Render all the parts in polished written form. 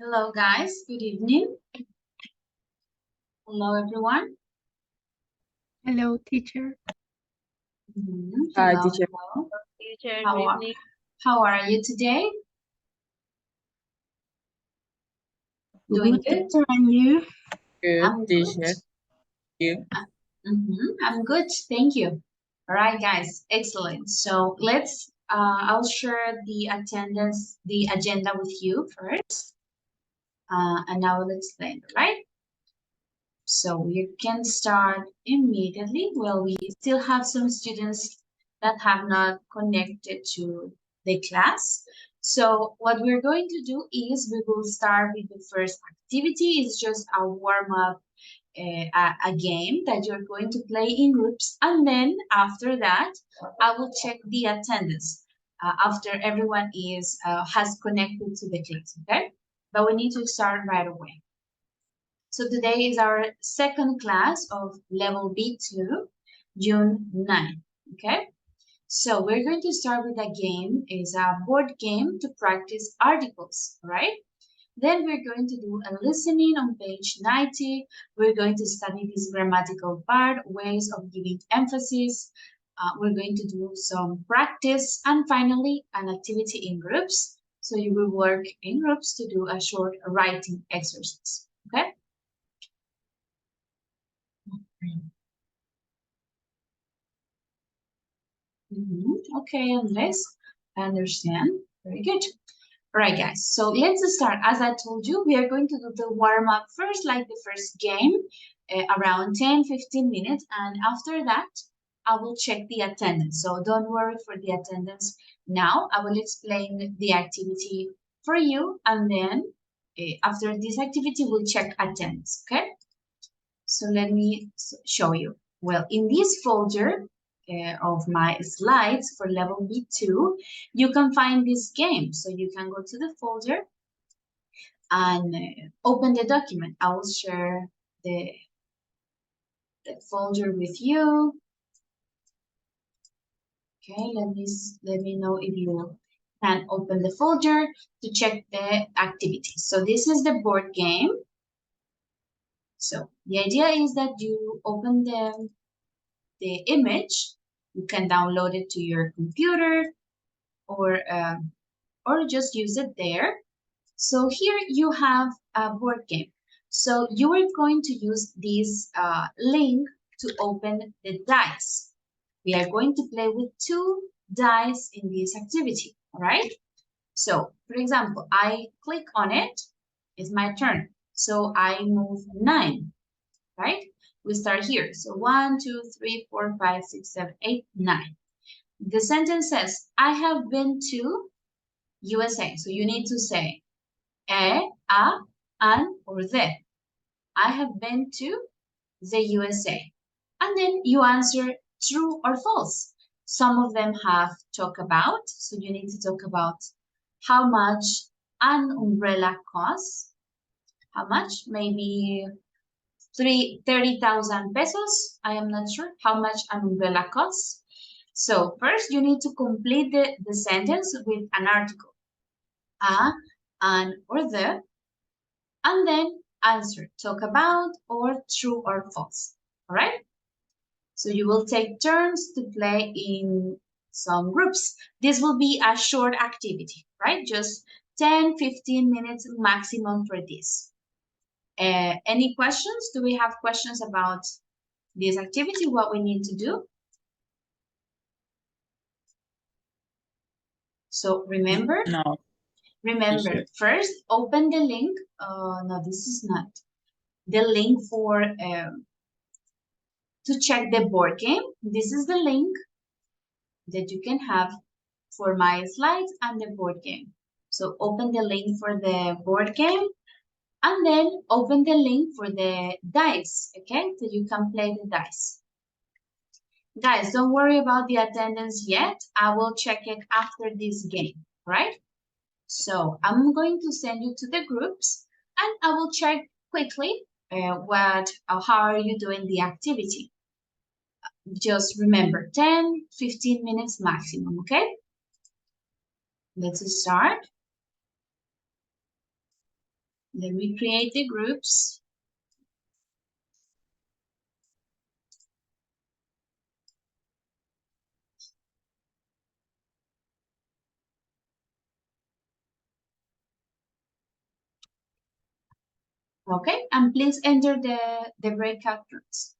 Hello, guys. Good evening. Hello, everyone. Hello, teacher. Hi, Hello, teacher. hello. Teacher, How good are, evening. how are you today? Doing Good, good? teacher, and you? Good, I'm good. teacher. You? I'm good. Thank you. All right, guys. Excellent. So I'll share the agenda with you first, and I will explain, right? So we can start immediately. Well, we still have some students that have not connected to the class. So what we're going to do is we will start with the first activity. It's just a warm-up, a game that you're going to play in groups. And then after that, I will check the attendance after everyone has connected to the class, okay? But we need to start right away. So today is our second class of level B2, June 9. Okay? So we're going to start with a game. It's a board game to practice articles, right? Then we're going to do a listening on page 90. We're going to study this grammatical part, ways of giving emphasis. We're going to do some practice and finally an activity in groups. So you will work in groups to do a short writing exercise. Okay? Okay, Andres, I understand. Very good. All right, guys. So let's start. As I told you, we are going to do the warm up first, like the first game, around 10-15 minutes. And after that, I will check the attendance. So don't worry for the attendance now. I will explain the activity for you. And then after this activity, we'll check attendance. Okay? So let me show you. Well, in this folder of my slides for level B2, you can find this game. So you can go to the folder and open the document. I will share the folder with you. Okay, let me know if you can open the folder to check the activities. So this is the board game. So the idea is that you open the image. You can download it to your computer or just use it there. So here you have a board game. So you are going to use this link to open the dice. We are going to play with 2 dice in this activity, all right? So, for example, I click on it, it's my turn. So I move 9, right? We start here. So 1, 2, 3, 4, 5, 6, 7, 8, 9. The sentence says, I have been to USA. So you need to say a, an, or the. I have been to the USA. And then you answer true or false. Some of them have talk about. So you need to talk about how much an umbrella costs. How much? Maybe 30,000 pesos. I am not sure how much an umbrella costs. So first you need to complete the sentence with an article. A, an, or the, and then answer, talk about, or true or false. All right? So you will take turns to play in some groups. This will be a short activity, right? Just 10-15 minutes maximum for this. Any questions? Do we have questions about this activity, what we need to do? So remember, No. remember, first open the link. No, this is not the link for to check the board game. This is the link that you can have for my slides and the board game. So open the link for the board game and then open the link for the dice, okay? So you can play the dice. Guys, don't worry about the attendance yet. I will check it after this game, right? So I'm going to send you to the groups and I will check quickly how are you doing the activity. Just remember 10-15 minutes maximum, okay? Let's start. Let me create the groups. Okay, and please enter the breakout groups.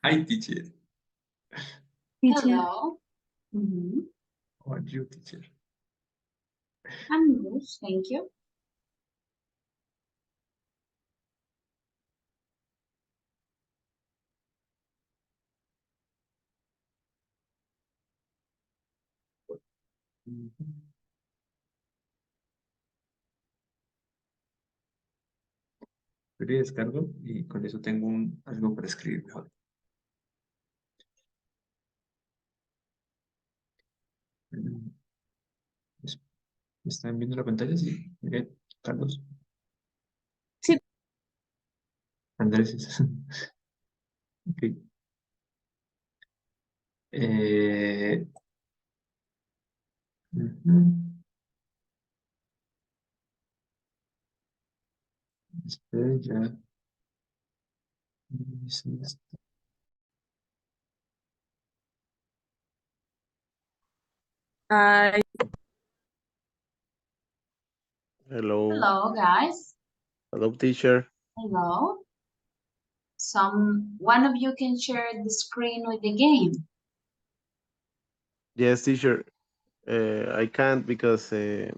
Hi, teacher. Hello. Mhm. How are you, teacher? I'm good, thank you. Yo le descargo y con eso tengo algo para escribir mejor. Mm, ¿Están viendo la pantalla? Sí. Mire, Carlos. Sí. Andrés. Ok. Ujú. Espera ya. Hi. Hello. Hello, guys. Hello, teacher. Hello. One of you can share the screen with the game. Yes, teacher. I can't because I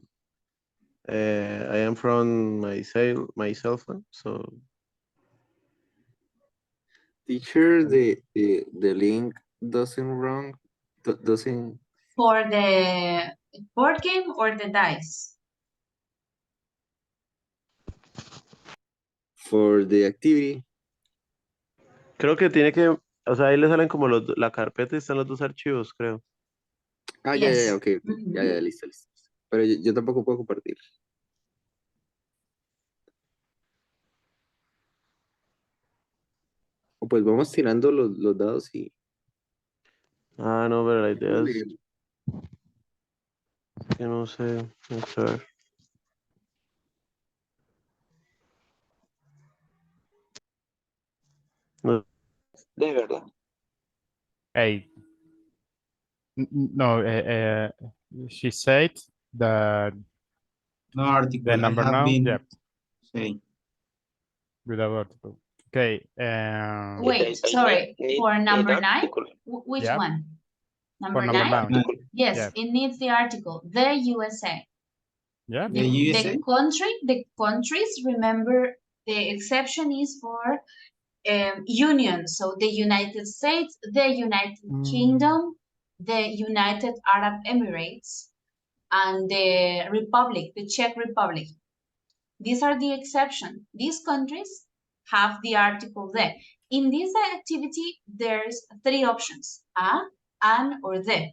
am from my cell phone. So Teacher, the link doesn't wrong, doesn't For the board game or the dice? for the activity. creo que tiene que, o sea, ahí le salen como la carpeta y están los dos archivos, creo. Ah, Yes. ok, ya, listo. Pero yo tampoco puedo compartir. O pues vamos tirando los dados y Ah, no, pero la idea es leemos. que no sé. Vamos a ver. No, De verdad. Hey. No, she said that No article. the number I have now, been yeah, saying. without article. Okay. Wait, sorry. For number 9, which Yeah. one? For number 9. Yes, Yeah. it needs the article. The USA. Yeah. The USA? The countries, remember, the exception is for union. So the United States, the United Kingdom, the United Arab Emirates, and the Republic, the Czech Republic. These are the exception. These countries have the article the. In this activity, there's 3 options, a, an, or the.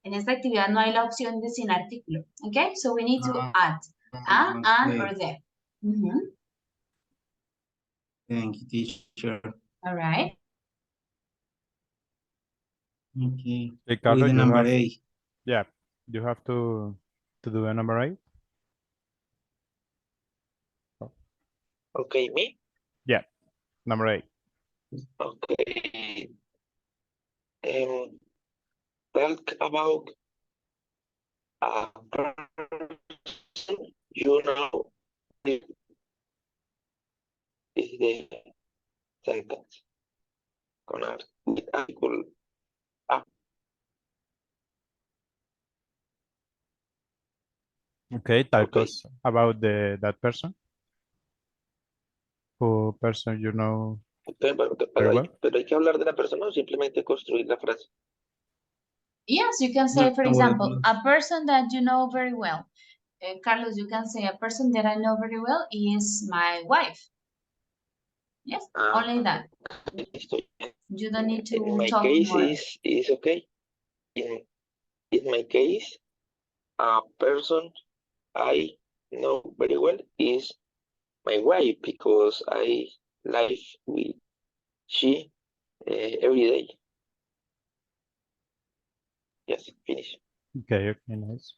En esta actividad no hay la opción de sin artículo. Okay, so we need to add a, an, or the. Thank you, teacher. All right. Okay. Ricardo, With the you number have, 8. yeah, you have to do the number 8. Okay, me? Yeah, number 8. Okay. Talk about a person you know is the second. with article. Okay, tell Okay. us about that person. Who person you know Entonces, very well? pero hay que hablar de la persona o simplemente construir la frase. Yes, you can say, No, for no example, worries. a person that you know very well. Carlos, you can say a person that I know very well is my wife. Yes, only that. Listo. You don't need In to my talk case more. is okay. In my case, a person I know very well is my wife because I live with she every day. Yes, finish. Okay, nice.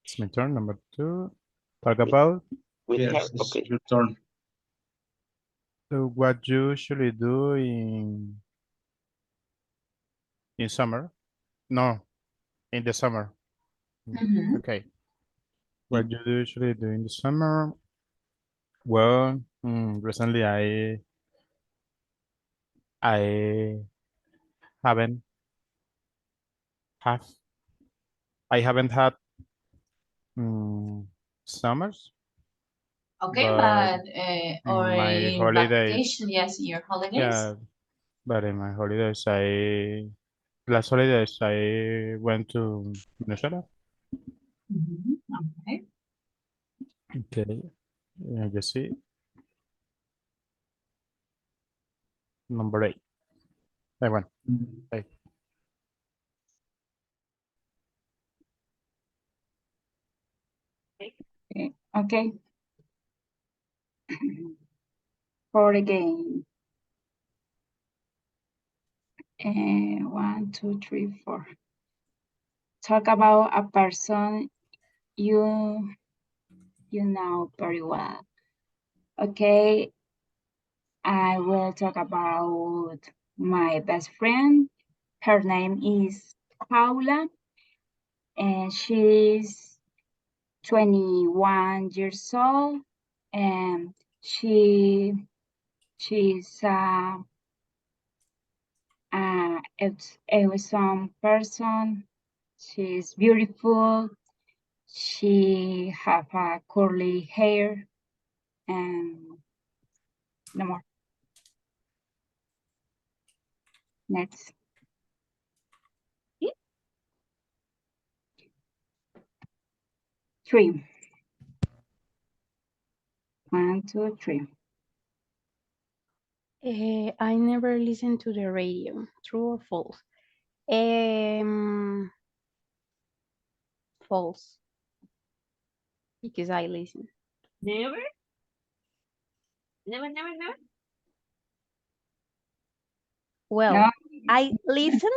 It's my turn, number 2. Talk about With her, Yes, it's okay. your turn. what you usually do in summer. No, in the summer. Mhm. Okay. What you usually do in the summer? Well, recently I haven't have I haven't had summers, Okay, but but or in my in holidays, vacation, yes, your holidays. yeah, but in my holidays, last holidays I went to Venezuela. Mhm. Okay. Okay, you see, number 8. I went. Hey. Okay. For again. 1, 2, 3, 4. Talk about a person you know very well. Okay, I will talk about my best friend. Her name is Paula, and she's 21 years old, and she's awesome person. She's beautiful. She have a curly hair, and no more. Next. 3. 1, 2, 3. I never listen to the radio. True or false? False. Because I listen. Never? Never, never, never? Well, No, I listen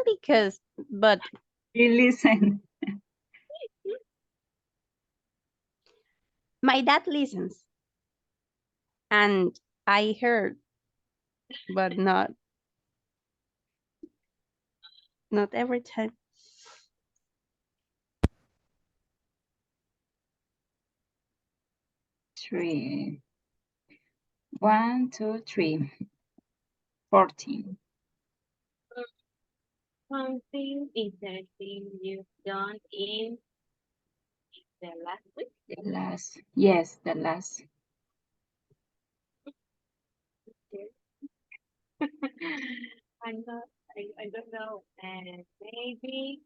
but you listen. my dad listens. And I heard, but not every time. 3. 1, 2, 3. 14. Something interesting you've done in the last week. The last. Yes, the last. I'm not, I don't know. And maybe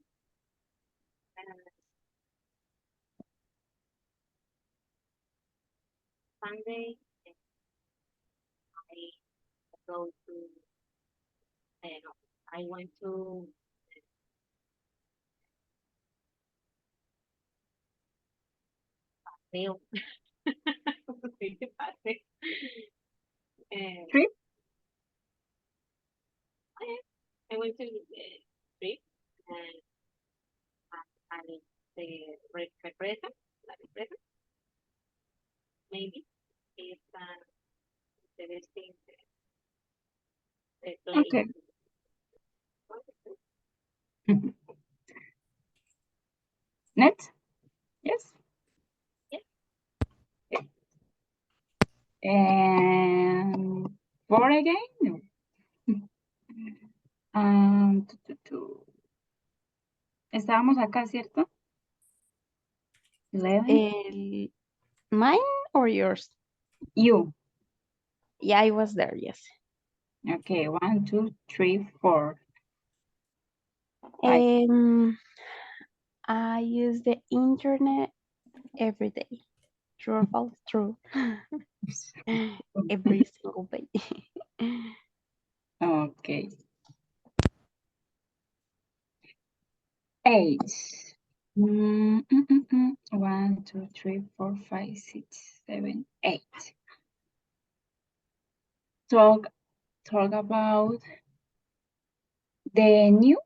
Sunday I go to, I went to Paseo. And 3. I went to the trip and I the represa, la represa, maybe it's an interesting place. Okay. Next. Yes. Yes. Okay. And 4 again. Estábamos acá, ¿cierto? 11. Mine or yours? You. Yeah, I was there, yes. Okay, 1, 2, 3, 4. 5. I use the internet every day. True or false? True. Every single day. Okay. 8. 1, 2, 3, 4, 5, 6, 7, 8. Talk about the new.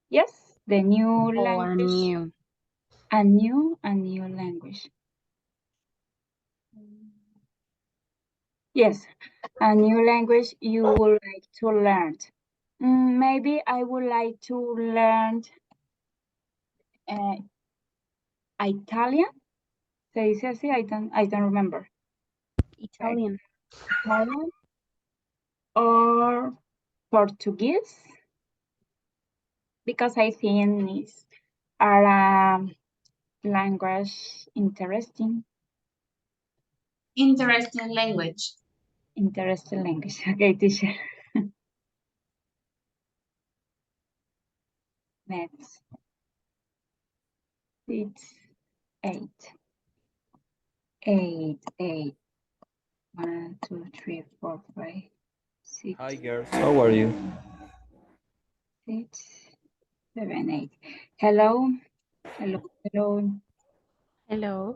Yes, the new Oh, language. a new. A new language. Yes, a new language you would like to learn. Maybe I would like to learn Italian. Se dice así, I don't remember. Italian. Italian or Portuguese, because I think it's a language interesting. Interesting language. Interesting language. Okay, teacher. Next. 6, 8. 8, 8. 1, 2, 3, 4, 5, 6. Hi girls, how are you? 6, 7, 8. Hello. Hello. Hello. Hello.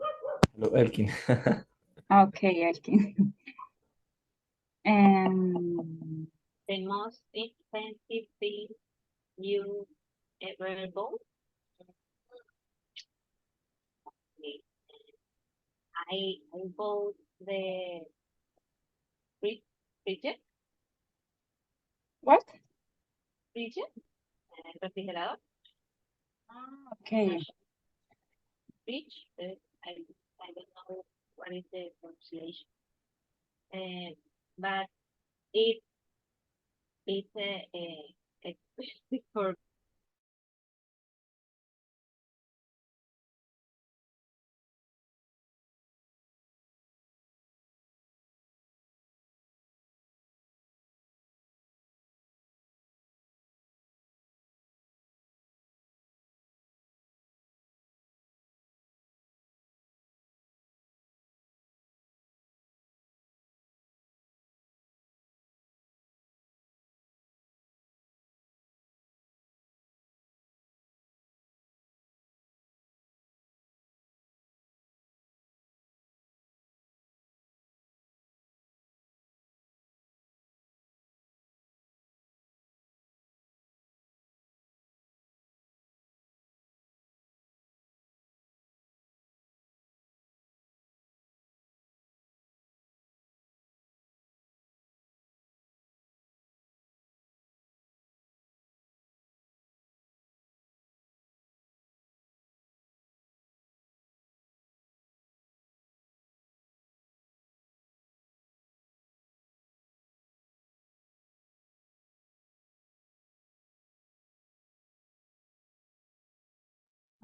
Hello, Elkin. Okay, Elkin. The most expensive thing you ever bought? I bought the fridge. What? Fridge, refrigerador. Okay. Fridge, I don't know what is the pronunciation. But it's expensive for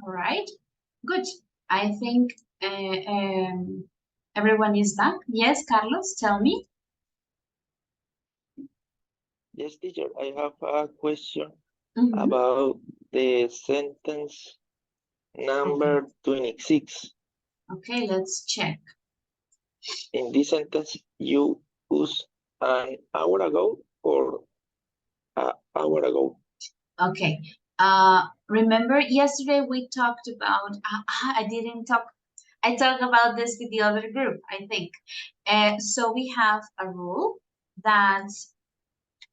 All right, good. I think everyone is back. Yes, Carlos, tell me. Yes, teacher, I have a question Mhm. about the sentence number 26. Okay, let's check. In this sentence, you use an hour ago or an hour ago. Okay. Remember yesterday we talked about, I didn't talk, I talked about this with the other group, I think. So we have a rule that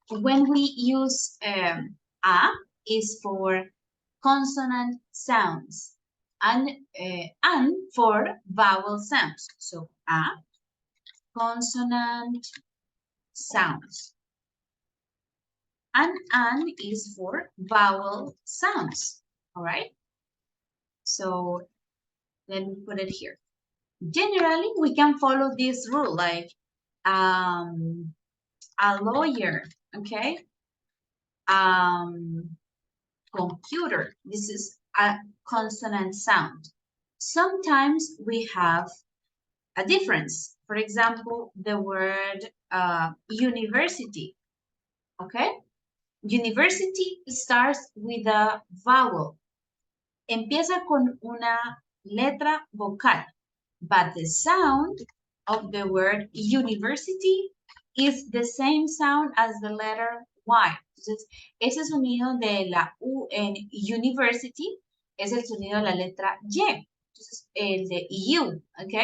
when we use a is for consonant sounds and for vowel sounds. So a, consonant sounds. And an is for vowel sounds. All right. So let me put it here. Generally, we can follow this rule like a lawyer okay? Computer, this is a consonant sound. Sometimes we have a difference. For example, the word university, okay? University starts with a vowel. Empieza con una letra vocal, but the sound of the word university is the same sound as the letter Y. Entonces, ese sonido de la U en university es el sonido de la letra Y. Entonces, el de U, ¿ok?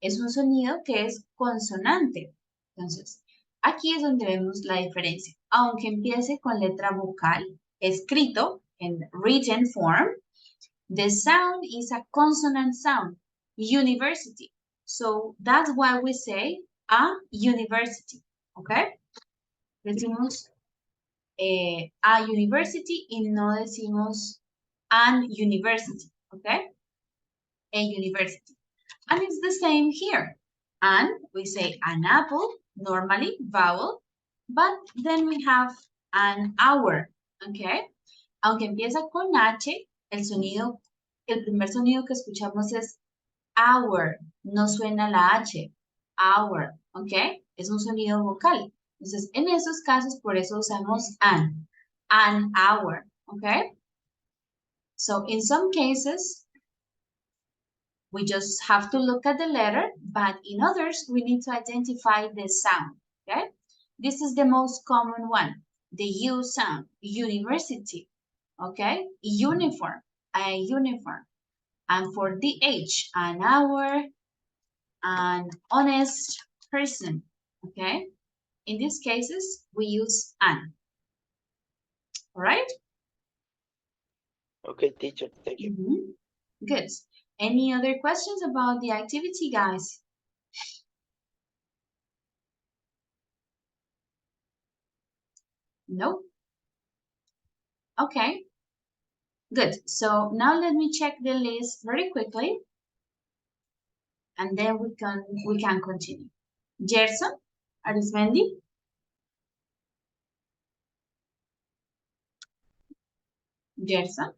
Es un sonido que es consonante. Entonces, aquí es donde vemos la diferencia. Aunque empiece con letra vocal, escrito en written form, the sound is a consonant sound, university. So that's why we say a university, okay? Decimos a university y no decimos an university, okay? A university. And it's the same here. And we say an apple, normally vowel, but then we have an hour, okay? Aunque empieza con H, el primer sonido que escuchamos es hour, no suena la H, hour, ¿ok? Es un sonido vocal. Entonces, en esos casos, por eso usamos an hour, ¿ok? So, in some cases, we just have to look at the letter, but in others, we need to identify the sound, okay? This is the most common one, the U sound, university, okay? Uniform, a uniform. And for the H, an hour, an honest person, okay? In these cases, we use an, all right? Okay, teacher, thank you. Good. Any other questions about the activity, guys? No? Okay. Good. So now let me check the list very quickly. And then we can continue. Gerson, Arismendi? Gerson?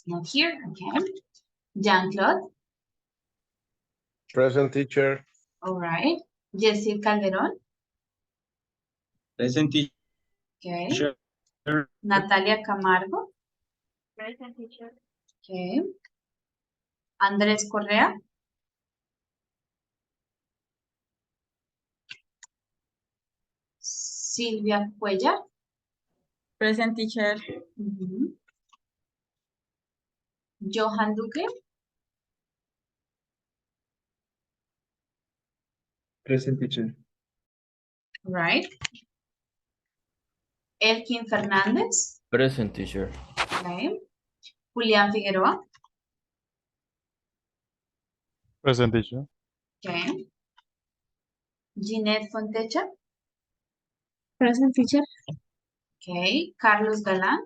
Not here, okay. Jean-Claude? Present, teacher. All right. Jessie Calderon? Present, Okay. teacher. Natalia Camargo? Present, teacher. Okay. Andrés Correa? Silvia Cuellar? Present, teacher. Johan Duque? Present, teacher. Right. Elkin Fernández? Present, teacher. Okay. Julián Figueroa? Present, teacher. Okay. Ginette Fontecha? Present, teacher. Okay. Carlos Galán?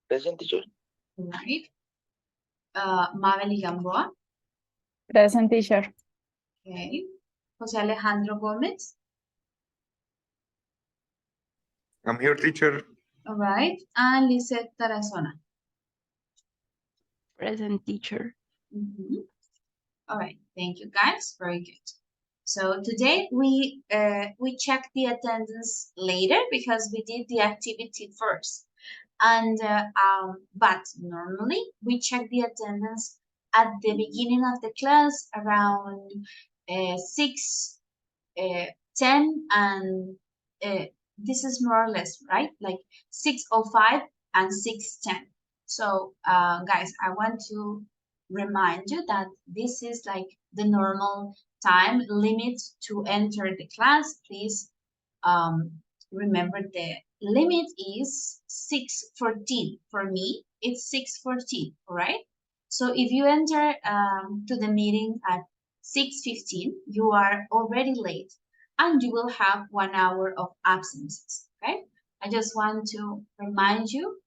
Present, teacher. Right. Mabel Gamboa? Present, teacher. Okay. José Alejandro Gómez? I'm here, teacher. All right. And Lisette Tarazona? Present, teacher. All right. Thank you, guys. Very good. So today we check the attendance later because we did the activity first. And but normally we check the attendance at the beginning of the class around 6:10 and this is more or less right, like 6:05 and 6:10. So guys, I want to remind you that this is like the normal time limit to enter the class. Please remember the limit is 6:14. For me, it's 6:14, all right? So if you enter to the meeting at 6:15, you are already late and you will have 1 hour of absences, okay? I just want to remind you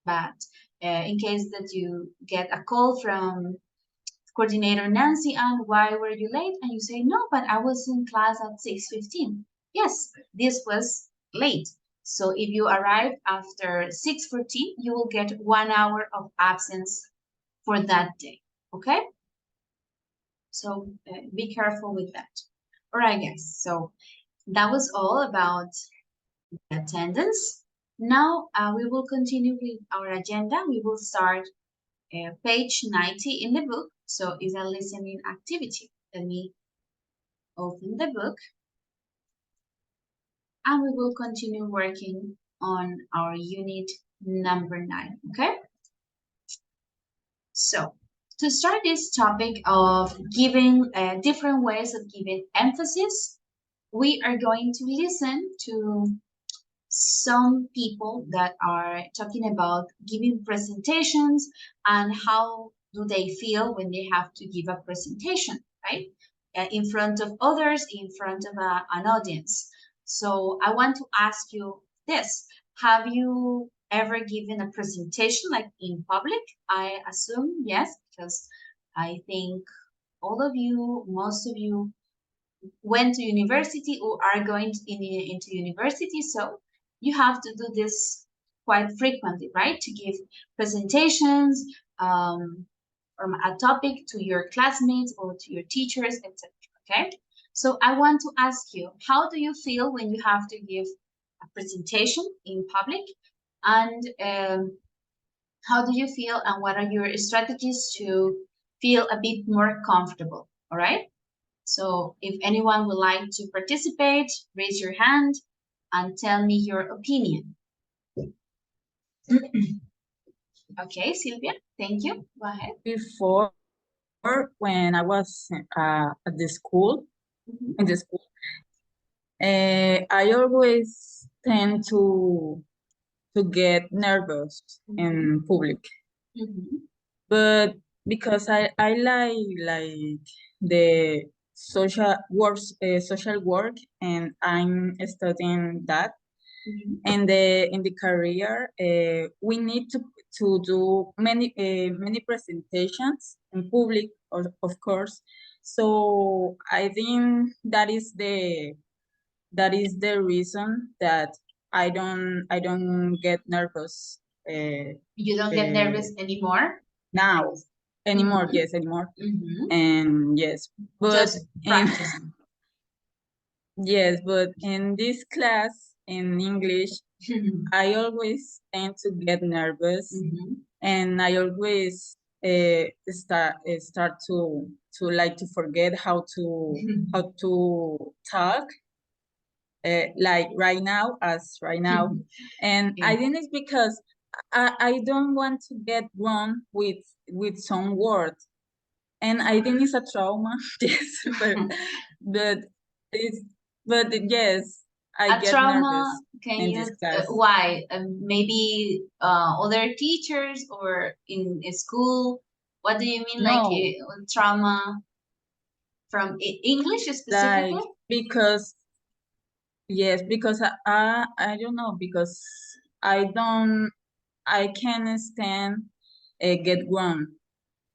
that in case that you get a call from coordinator Nancy, and why were you late? And you say, no, but I was in class at 6:15. yes, this was late. So if you arrive after 6:14, you will get 1 hour of absence for that day, okay? So be careful with that. All right, guys, so that was all about the attendance. Now we will continue with our agenda. We will start page 90 in the book. So it's a listening activity. Let me open the book and we will continue working on our unit number 9, okay? So to start this topic of giving different ways of giving emphasis, we are going to listen to some people that are talking about giving presentations and how do they feel when they have to give a presentation, right? In front of others, in front of an audience. So I want to ask you this. Have you ever given a presentation like in public? I assume yes, because I think all of you, most of you went to university or are going into university, so you have to do this quite frequently, right? To give presentations from a topic to your classmates or to your teachers, etc. Okay? So I want to ask you, how do you feel when you have to give a presentation in public? And how do you feel and what are your strategies to feel a bit more comfortable? All right? So if anyone would like to participate, raise your hand and tell me your opinion. Okay, Sylvia, thank you. Go ahead. Before, when I was at the school, in the school, I always tend to get nervous in public. But because I like the social work, and I'm studying that. And in the career, we need to do many presentations in public, of course. So I think that is the reason that I don't get nervous. You don't get nervous anymore? Now anymore. Yes, anymore. And yes, but just practicing. Yes, but in this class in English, I always tend to get nervous, and I always start to like to forget how to talk. Like right now, and I think it's because I don't want to get wrong with some words, and I think it's a trauma. Yes, but it's yes, I A get trauma, nervous can in you, this class. why? Maybe other teachers or in school? What do you mean, like trauma from English specifically? Like, because, yes, because I don't know, because I can't stand get wrong,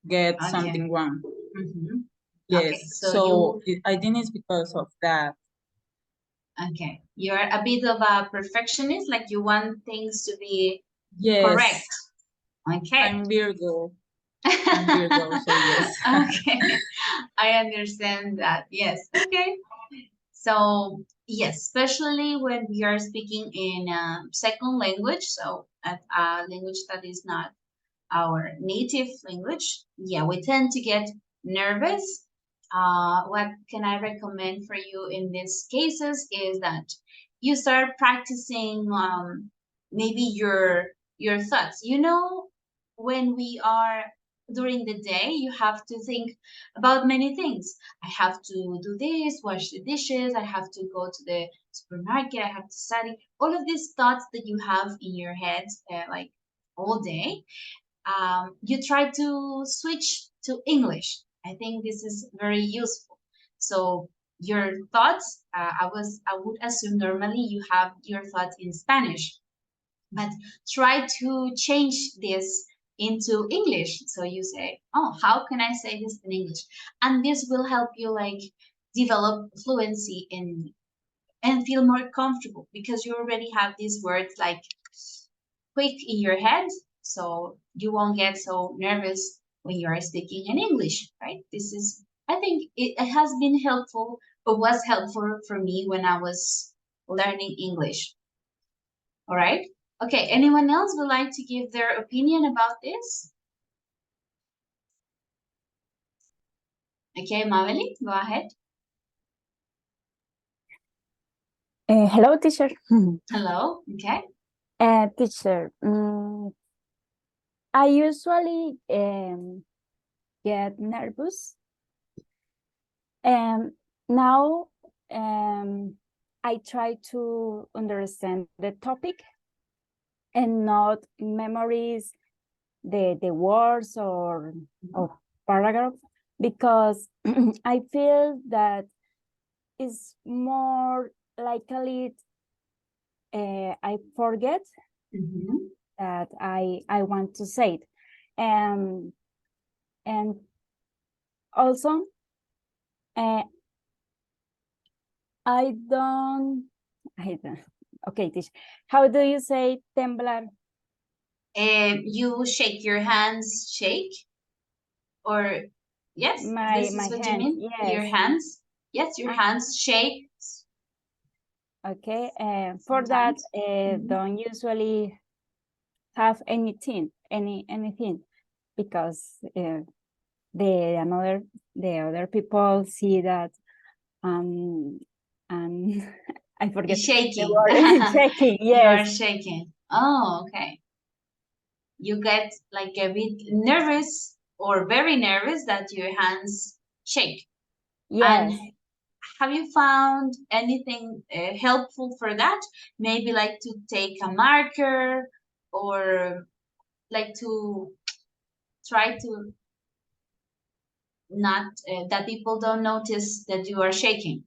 get something wrong. Yes, Okay, so I think it's because of that. Okay, you're a bit of a perfectionist, like you want things to be Yes. correct. Okay. I'm Virgo. I'm Virgo, so yes. Okay, I understand that. Yes. Okay. So yes, especially when we are speaking in a second language, so a language that is not our native language, yeah, we tend to get nervous. What can I recommend for you in these cases is that you start practicing maybe your thoughts. You know, when we are during the day, you have to think about many things. I have to do this, wash the dishes, I have to go to the supermarket, I have to study. All of these thoughts that you have in your head, like all day, you try to switch to English. I think this is very useful. So your thoughts, I would assume normally you have your thoughts in Spanish, but try to change this into English. So you say, oh, how can I say this in English? And this will help you like develop fluency and feel more comfortable because you already have these words like quick in your head, so you won't get so nervous when you are speaking in English, right? This is, I think it has been helpful, or was helpful for me when I was learning English. All right. Okay, anyone else would like to give their opinion about this? Okay, Maveli, go ahead. Hello, teacher. Hello, okay. Teacher, I usually get nervous. Now I try to understand the topic and not memorize the words or paragraph, because I feel that it's more likely I forget that I want to say it. And also I don't, okay, teacher, how do you say temblar? You shake your hands, shake, or yes, this is what you mean? Yes. Your hands, yes, your hands shake. Okay, for that, don't usually have anything, because the other people see that and I forget shaking. the word. Shaking, yes. You are shaking. Oh, okay. You get like a bit nervous or very nervous that your hands shake. Yes. And have you found anything helpful for that? Maybe like to take a marker, or like to try to not that people don't notice that you are shaking.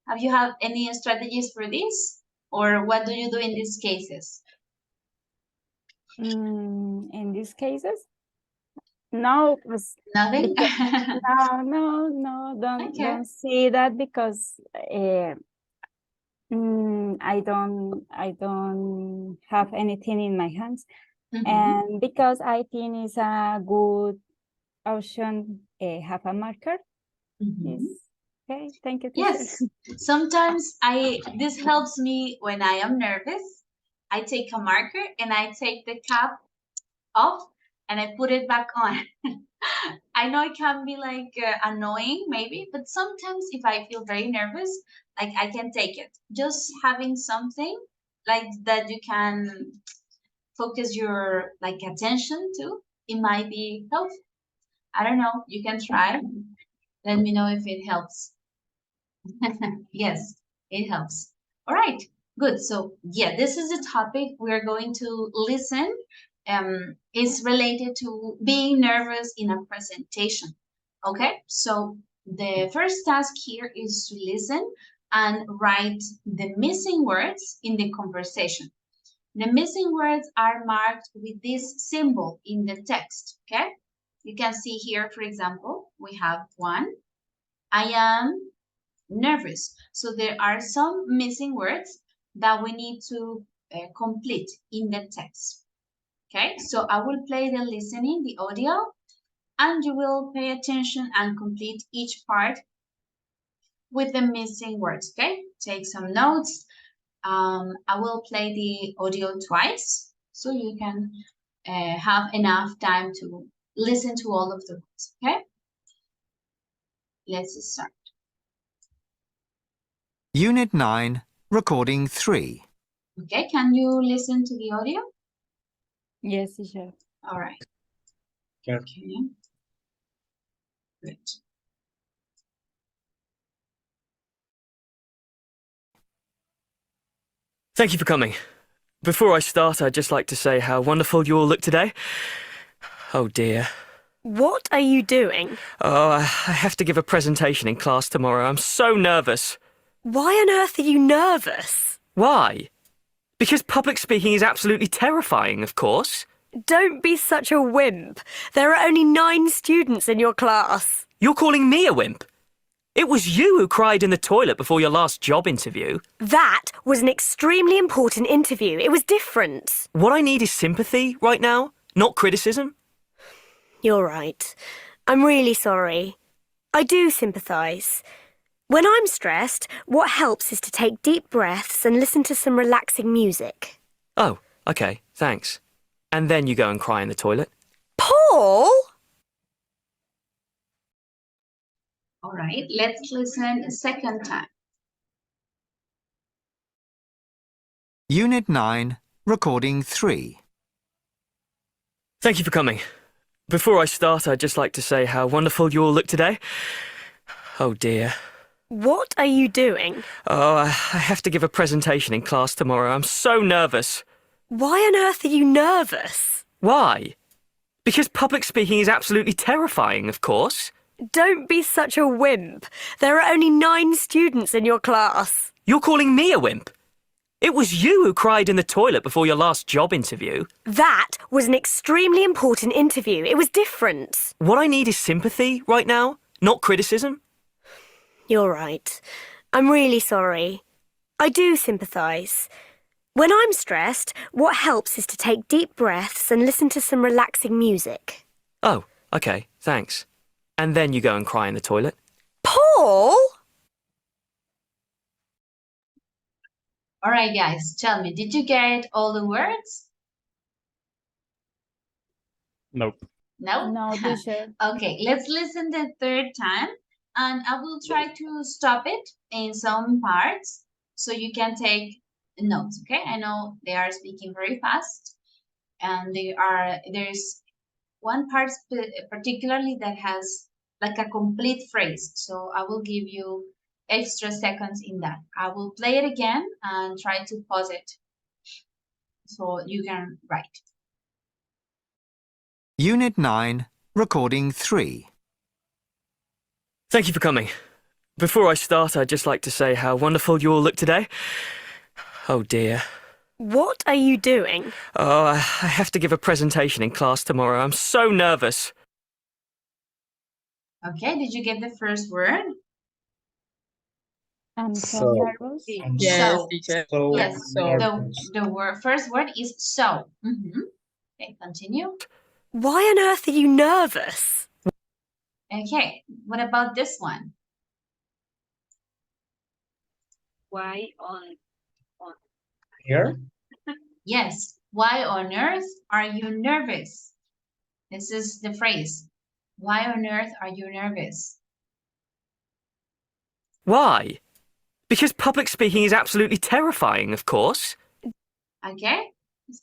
Have you have any strategies for this, or what do you do in these cases? In these cases, no, Nothing. no, don't see that, because I don't have anything in my hands, and because I think it's a good option, have a marker. Yes. Okay, thank you, teacher. Yes, sometimes this helps me when I am nervous. I take a marker and I take the cap off and I put it back on. I know it can be like annoying maybe, but sometimes if I feel very nervous, like I can take it. Just having something like that you can focus your like attention to, it might be helpful. I don't know, you can try. Let me know if it helps. Yes, it helps. All right, good. So yeah, this is the topic we're going to listen. Is related to being nervous in a presentation. Okay, so the first task here is to listen and write the missing words in the conversation. The missing words are marked with this symbol in the text, okay? You can see here, for example, we have one. I am nervous. So there are some missing words that we need to complete in the text. Okay, so I will play the listening, the audio, and you will pay attention and complete each part with the missing words, okay? Take some notes. I will play the audio twice so you can have enough time to listen to all of the words, okay? Let's start. Unit 9, Recording 3. Okay, can you listen to the audio? Yes, teacher. All right. Okay. Good. Thank you for coming. Before I start, I'd just like to say how wonderful you all look today. Oh dear. What are you doing? Oh, I have to give a presentation in class tomorrow. I'm so nervous. Why on earth are you nervous? Why? Because public speaking is absolutely terrifying, of course. Don't be such a wimp. There are only 9 students in your class. You're calling me a wimp? It was you who cried in the toilet before your last job interview. That was an extremely important interview. It was different. What I need is sympathy right now, not criticism. You're right. I'm really sorry. I do sympathise. When I'm stressed, what helps is to take deep breaths and listen to some relaxing music. Oh, okay, thanks. And then you go and cry in the toilet. Paul? All right, let's listen a second time. Unit 9, Recording 3. Thank you for coming. Before I start, I'd just like to say how wonderful you all look today. Oh dear. What are you doing? Oh, I have to give a presentation in class tomorrow. I'm so nervous. Why on earth are you nervous? Why? Because public speaking is absolutely terrifying, of course. Don't be such a wimp. There are only 9 students in your class. You're calling me a wimp? It was you who cried in the toilet before your last job interview. That was an extremely important interview. It was different. What I need is sympathy right now, not criticism. You're right. I'm really sorry. I do sympathise. When I'm stressed, what helps is to take deep breaths and listen to some relaxing music. Oh, okay, thanks. And then you go and cry in the toilet. Paul? All right, guys, tell me, did you get all the words? Nope. No? No, teacher. Okay, let's listen the third time. And I will try to stop it in some parts so you can take notes, okay? I know they are speaking very fast and there's one part particularly that has like a complete phrase. So I will give you extra seconds in that. I will play it again and try to pause it so you can write. Unit 9, Recording 3. Thank you for coming. Before I start, I'd just like to say how wonderful you all look today. Oh dear. What are you doing? Oh, I have to give a presentation in class tomorrow. I'm so nervous. Okay, did you get the first word? I'm So- nervous. Yes, So. teacher. Yes, So. the first word is so. Okay, continue. Why on earth are you nervous? Okay, what about this one? Why on Here? Yes, why on earth are you nervous? This is the phrase. Why on earth are you nervous? Why? Because public speaking is absolutely terrifying, of course. Okay,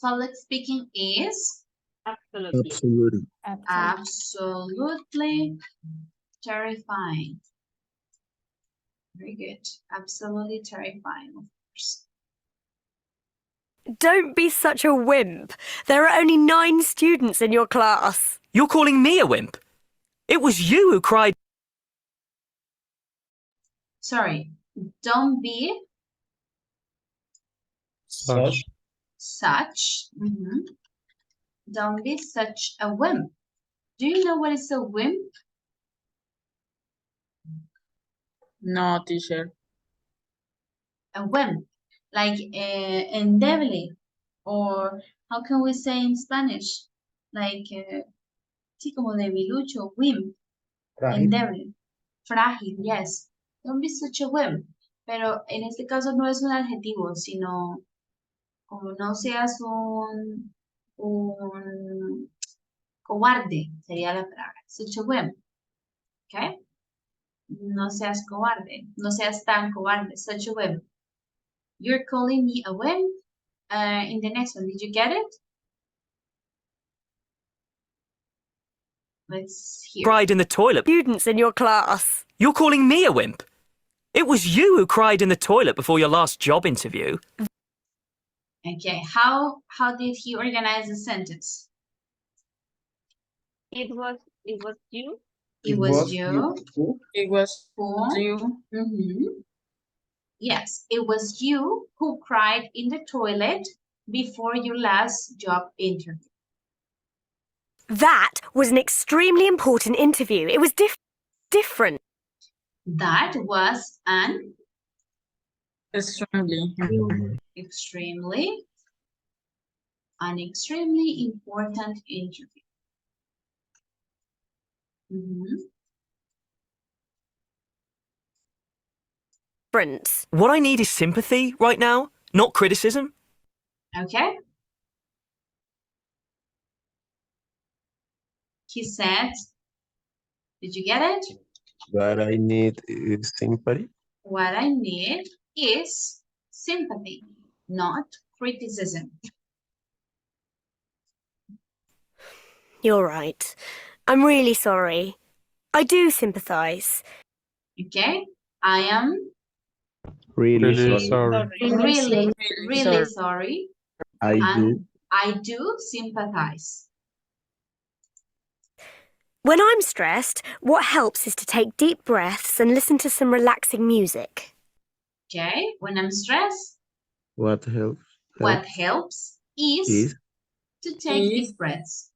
public speaking is absolutely. absolutely terrifying. Very good. Absolutely terrifying, of course. Don't be such a wimp. There are only 9 students in your class. You're calling me a wimp? It was you who cried. Sorry, don't be Such. such. Don't be such a wimp. Do you know what is a wimp? No, teacher. A wimp, like endeble, or how can we say in Spanish? Like, sí, como debilucho, wimp, endeble, frágil, yes. Don't be such a wimp. Pero en este caso no es un adjetivo, sino como no seas un cobarde, sería la palabra. Such a wimp. Okay? No seas cobarde. No seas tan cobarde. Such a wimp. You're calling me a wimp. In the next one, did you get it? Let's hear. Cried in the toilet. Students in your class. You're calling me a wimp? It was you who cried in the toilet before your last job interview. Okay, how did he organize the sentence? It was you. It was you. It was Who? you. Yes, it was you who cried in the toilet before your last job interview. That was an extremely important interview. It was different. That was an Extremely. extremely important interview. What I need is sympathy right now, not criticism. Okay. He said, did you get it? What I need is sympathy. What I need is sympathy, not criticism. You're right. I'm really sorry. I do sympathize. Okay. I am Really sorry. really sorry. I do. I do sympathize. When I'm stressed, what helps is to take deep breaths and listen to some relaxing music. Okay. When I'm stressed, What helps? what helps is to take deep breaths.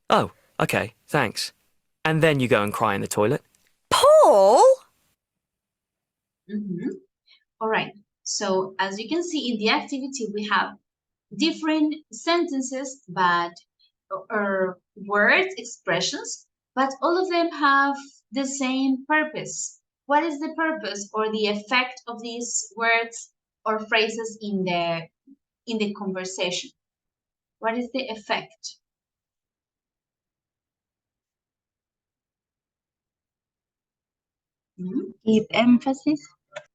Oh, okay, thanks. And then you go and cry in the toilet. Paul? All right. So as you can see in the activity, we have different sentences, or words, expressions, but all of them have the same purpose. What is the purpose or the effect of these words or phrases in the conversation? What is the effect? Give emphasis.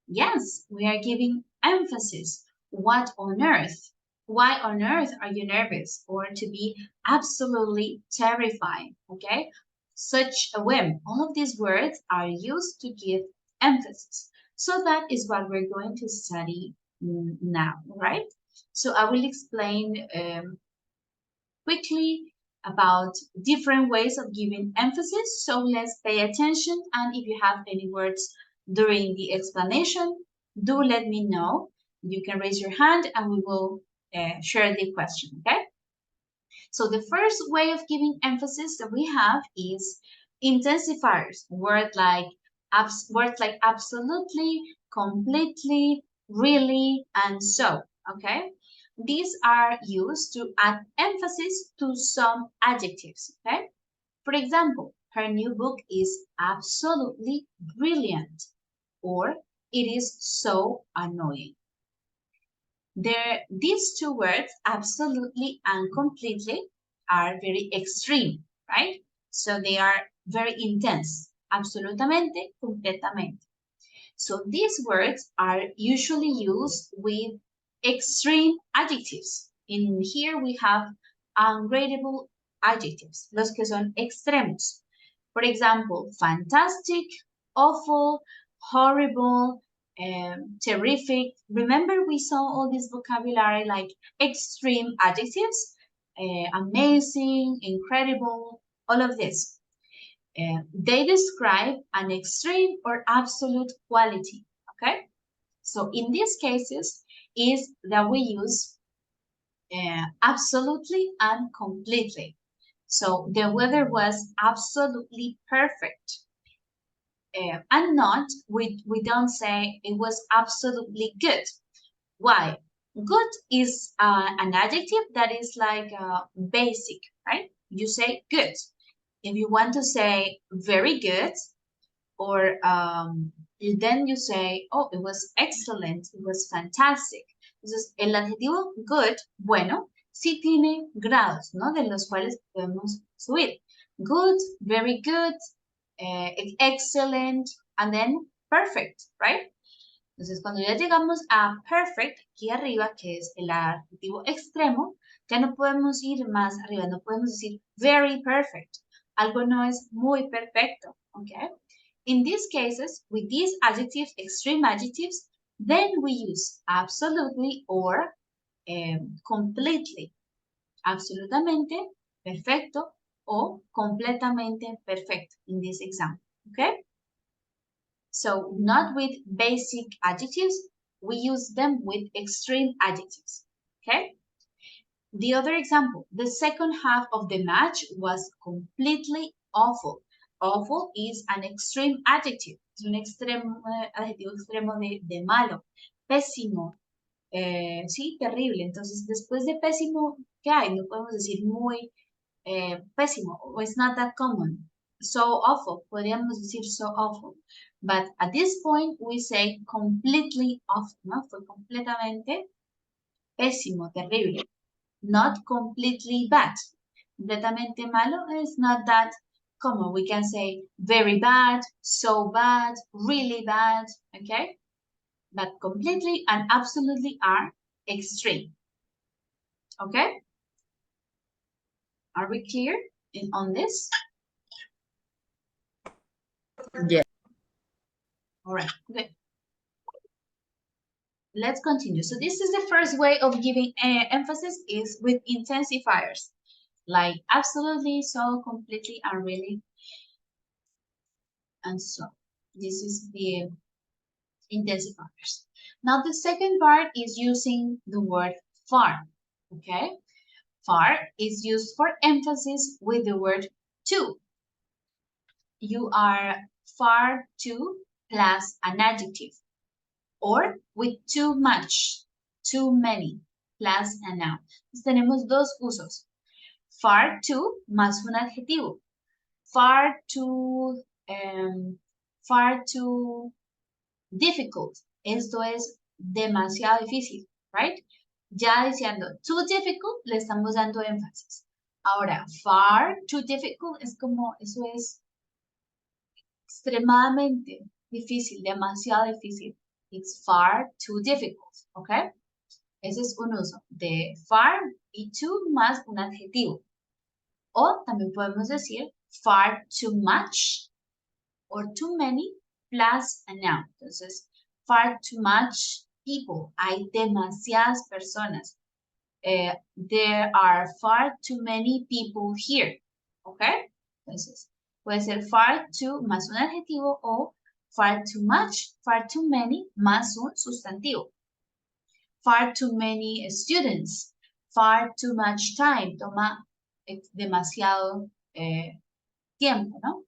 Yes, we are giving emphasis. What on earth? Why on earth are you nervous? Or to be absolutely terrified, okay? Such a whim. All of these words are used to give emphasis. So that is what we're going to study now, right? So I will explain quickly about different ways of giving emphasis. So let's pay attention. And if you have any words during the explanation, do let me know. You can raise your hand and we will share the question, okay? So the first way of giving emphasis that we have is intensifiers, words like absolutely, completely, really, and so, okay? These are used to add emphasis to some adjectives, okay? For example, her new book is absolutely brilliant, or it is so annoying. These two words, absolutely and completely, are very extreme, right? So they are very intense. Absolutamente, completamente. So these words are usually used with extreme adjectives. In here we have ungradable adjectives, los que son extremos. For example, fantastic, awful, horrible, terrific. Remember we saw all this vocabulary like extreme adjectives, amazing, incredible, all of this. They describe an extreme or absolute quality, okay? So in these cases is that we use absolutely and completely. So the weather was absolutely perfect. And not, we don't say it was absolutely good. Why? Good is an adjective that is like basic, right? You say good. If you want to say very good, or then you say, oh, it was excellent, it was fantastic. Entonces, el adjetivo good, bueno, sí tiene grados, ¿no? De los cuales podemos subir. Good, very good, excellent, and then perfect, right? Entonces, cuando ya llegamos a perfect, aquí arriba, que es el adjetivo extremo, ya no podemos ir más arriba, no podemos decir very perfect. Algo no es muy perfecto, ¿ok? In these cases, with these adjectives, extreme adjectives, then we use absolutely or completely. Absolutamente, perfecto, o completamente perfecto in this example, okay? So not with basic adjectives, we use them with extreme adjectives, okay? The other example, the second half of the match was completely awful. Awful is an extreme adjective. Es un adjetivo extremo de malo. Pésimo. Sí, terrible. Entonces, después de pésimo, ¿qué hay? No podemos decir muy pésimo. O it's not that common. So awful. Podríamos decir so awful. But at this point, we say completely awful, ¿no? Fue completamente pésimo, terrible. Not completely bad. Completamente malo is not that common. We can say very bad, so bad, really bad, okay? But completely and absolutely are extreme. Okay? Are we clear on this? Yes. All right, good. Let's continue. So this is the first way of giving emphasis is with intensifiers, like absolutely, so, completely, and really, and so. This is the intensifiers. Now the second part is using the word far, okay? Far is used for emphasis with the word too. You are far too plus an adjective, or with too much, too many plus a noun. Entonces, tenemos dos usos. Far too más un adjetivo. Far too difficult. Esto es demasiado difícil, right? Ya diciendo too difficult, le estamos dando énfasis. Ahora, far too difficult es como, eso es extremadamente difícil, demasiado difícil. It's far too difficult, ¿ok? Ese es un uso de far y too más un adjetivo. O también podemos decir far too much or too many plus a noun. Entonces, far too much people. Hay demasiadas personas. There are far too many people here. ¿Ok? Entonces, puede ser far too más un adjetivo o far too much, far too many más un sustantivo. Far too many students. Far too much time. Toma demasiado tiempo, ¿no?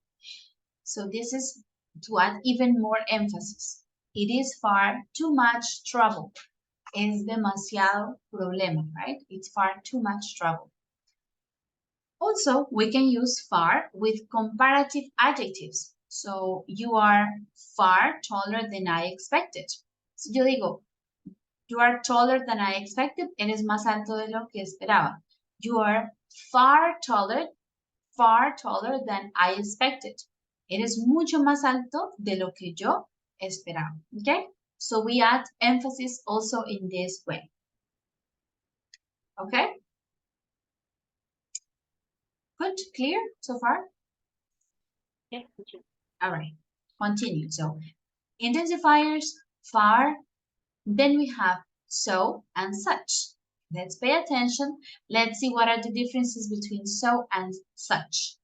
So this is to add even more emphasis. It is far too much trouble. Es demasiado problema, right? It's far too much trouble. Also, we can use far with comparative adjectives. So you are far taller than I expected. So yo digo, you are taller than I expected. Eres más alto de lo que esperaba. You are far taller than I expected. Eres mucho más alto de lo que yo esperaba. Okay? So we add emphasis also in this way. Okay? Good, clear so far? Yes, teacher. All right, continue. So intensifiers, far, then we have so and such. Let's pay attention. Let's see what are the differences between so and such.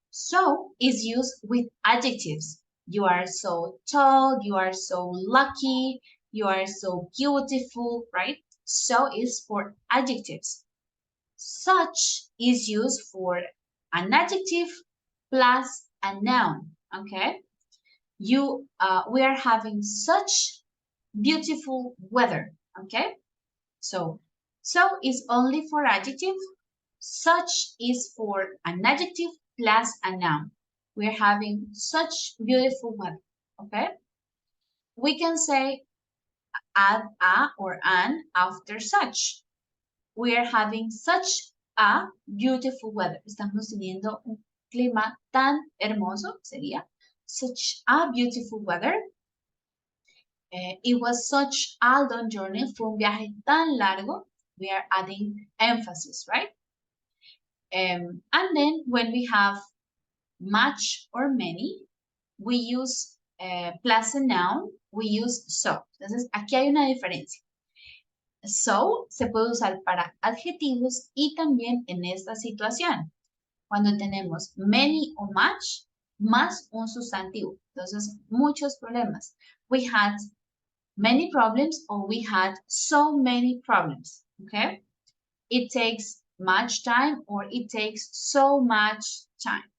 So is used with adjectives. You are so tall, you are so lucky, you are so beautiful, right? So is for adjectives. Such is used for an adjective plus a noun, okay? We are having such beautiful weather, okay? So is only for adjective. Such is for an adjective plus a noun. We're having such beautiful weather, okay? We can say add a or an after such. We are having such a beautiful weather. Estamos teniendo un clima tan hermoso, sería such a beautiful weather. It was such a long journey. Fue un viaje tan largo. We are adding emphasis, right? And then when we have much or many, we use plus a noun, we use so. Entonces, aquí hay una diferencia. So se puede usar para adjetivos y también en esta situación. Cuando tenemos many o much más un sustantivo. Entonces, muchos problemas. We had many problems or we had so many problems. Okay? It takes much time or it takes so much time.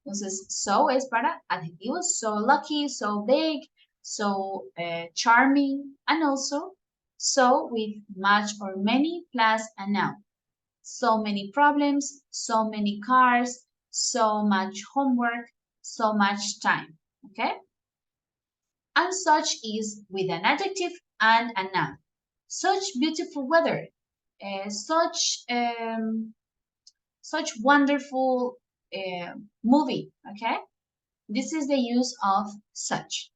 Entonces, so es para adjetivos, so lucky, so big, so charming, and also so with much or many plus a noun. So many problems, so many cars, so much homework, so much time. Okay? And such is with an adjective and a noun. Such beautiful weather, such wonderful movie. Okay? This is the use of such.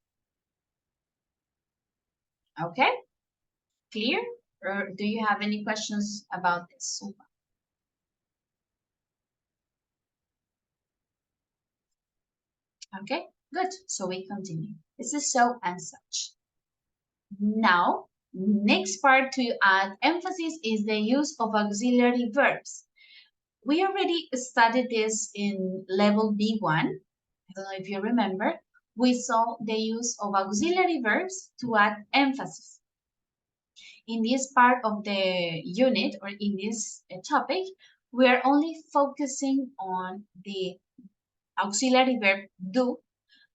Okay? Clear? Or do you have any questions about this so far? Okay, good. So we continue. This is so and such. Now, next part to add emphasis is the use of auxiliary verbs. We already studied this in level B1. I don't know if you remember. We saw the use of auxiliary verbs to add emphasis. In this part of the unit or in this topic, we are only focusing on the auxiliary verb do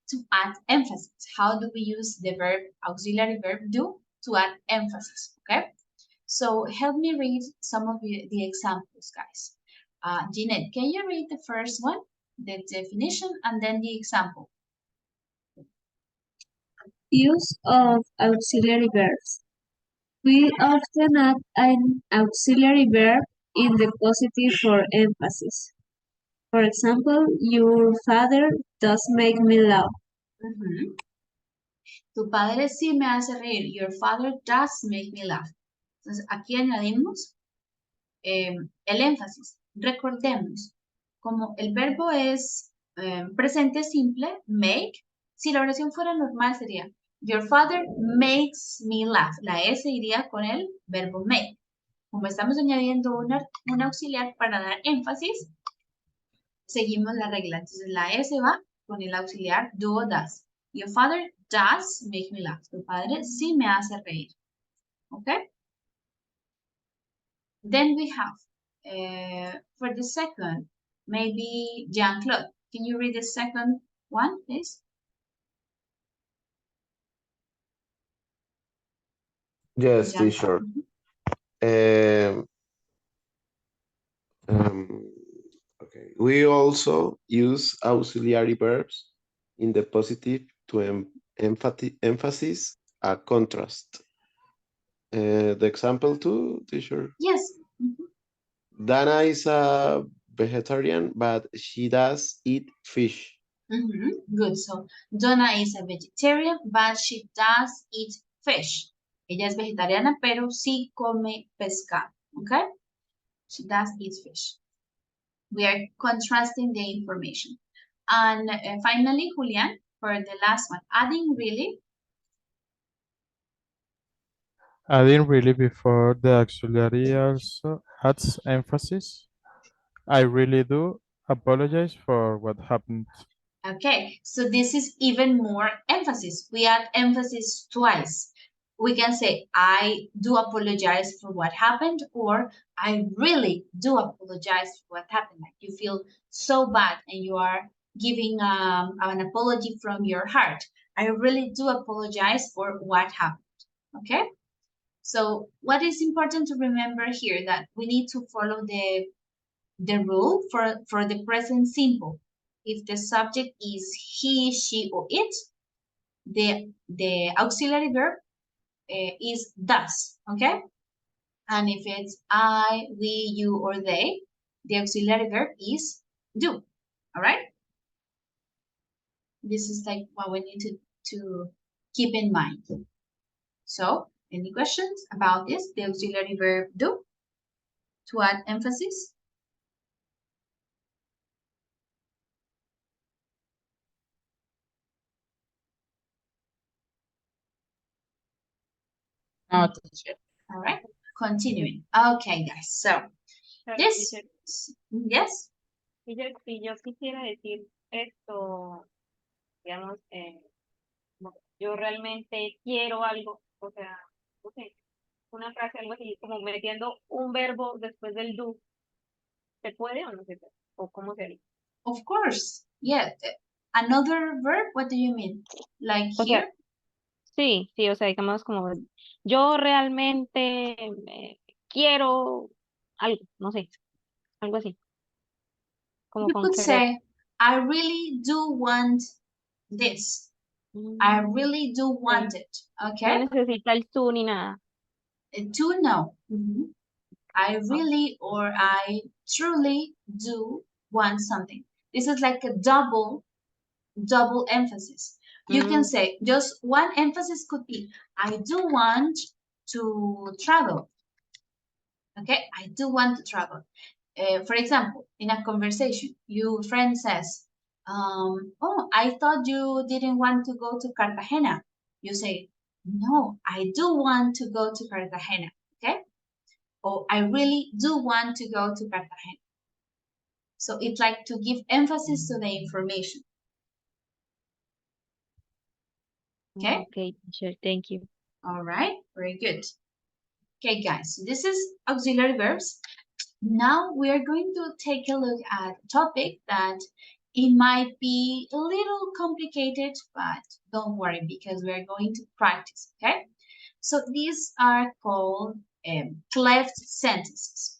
to add emphasis. How do we use the auxiliary verb do to add emphasis? Okay, so help me read some of the examples, guys. Jeanette, can you read the first one, the definition, and then the example? Use of auxiliary verbs. We often add an auxiliary verb in the positive for emphasis. For example, your father does make me laugh. Tu padre sí me hace reír. Your father does make me laugh. Entonces, aquí añadimos el énfasis. Recordemos, como el verbo es presente simple, make, si la oración fuera normal sería your father makes me laugh. La S iría con el verbo make. Como estamos añadiendo un auxiliar para dar énfasis, seguimos la regla. Entonces la S va con el auxiliar do o does. Your father does make me laugh. Tu padre sí me hace reír. Okay? Then we have, for the second, maybe Jean-Claude. Can you read the second one, please? Yes, teacher. Okay. We also use auxiliary verbs in the positive to emphasis a contrast. The example too, teacher? Yes. Dana is a vegetarian, but she does eat fish. Good. So Donna is a vegetarian, but she does eat fish. Ella es vegetariana, pero sí come pescado. Okay? She does eat fish. We are contrasting the information. And finally, Julian, for the last one, adding really. Adding really before the auxiliary also adds emphasis. I really do apologize for what happened. Okay, so this is even more emphasis. We add emphasis twice. We can say, I do apologize for what happened, or I really do apologize for what happened. Like you feel so bad and you are giving an apology from your heart. I really do apologize for what happened. Okay? So what is important to remember here that we need to follow the rule for the present simple. If the subject is he, she, or it, the auxiliary verb is does, okay? And if it's I, we, you, or they, the auxiliary verb is do, all right? This is like what we need to keep in mind. So, any questions about this, the auxiliary verb do, to add emphasis? No, teacher. All right, continuing. Okay, guys, so this, yes. Teacher, si yo quisiera decir esto, digamos, yo realmente quiero algo, o sea, no sé, una frase, algo así, como metiendo un verbo después del do, ¿se puede o no se puede? ¿O cómo sería? Of course, Yeah. Another verb, what do you mean? Like O sea, here? sí, sí, o sea, digamos como yo realmente quiero algo, no sé, algo así, como You con could querer. say, I really do want this. I really do want it. No Okay? necesita el tú ni nada. To know. I really or I truly do want something. This is like a double emphasis. You can say just one emphasis could be I do want to travel. Okay, I do want to travel. For example, in a conversation, your friend says, "Oh, I thought you didn't want to go to Cartagena." You say, "No, I do want to go to Cartagena." Okay, or I really do want to go to Cartagena. So it's like to give emphasis to the information. Okay. Okay, sure, thank you. All right, very good. Okay, guys, so this is auxiliary verbs. Now we are going to take a look at a topic that it might be a little complicated, but don't worry because we are going to practice, okay? So these are called cleft sentences.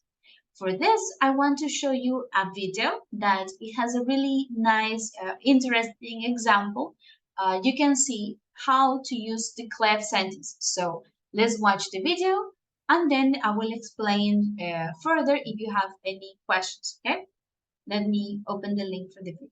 For this, I want to show you a video that it has a really nice, interesting example. You can see how to use the cleft sentences. So let's watch the video and then I will explain further if you have any questions, okay? Let me open the link for the video.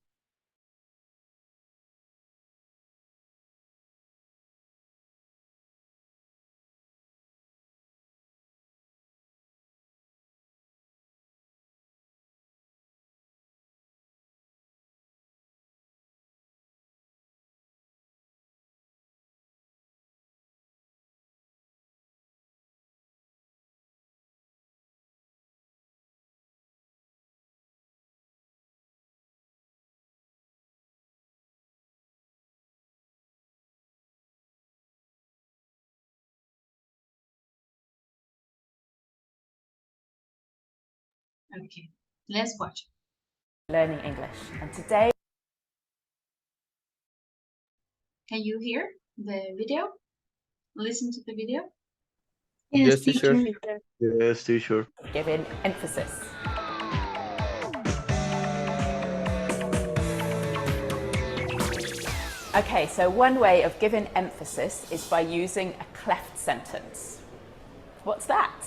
Okay, let's watch. Learning English, and today Can you hear the video? Listen to the video? Yes, teacher. Yes, teacher. giving emphasis. Okay, so one way of giving emphasis is by using a cleft sentence. What's that?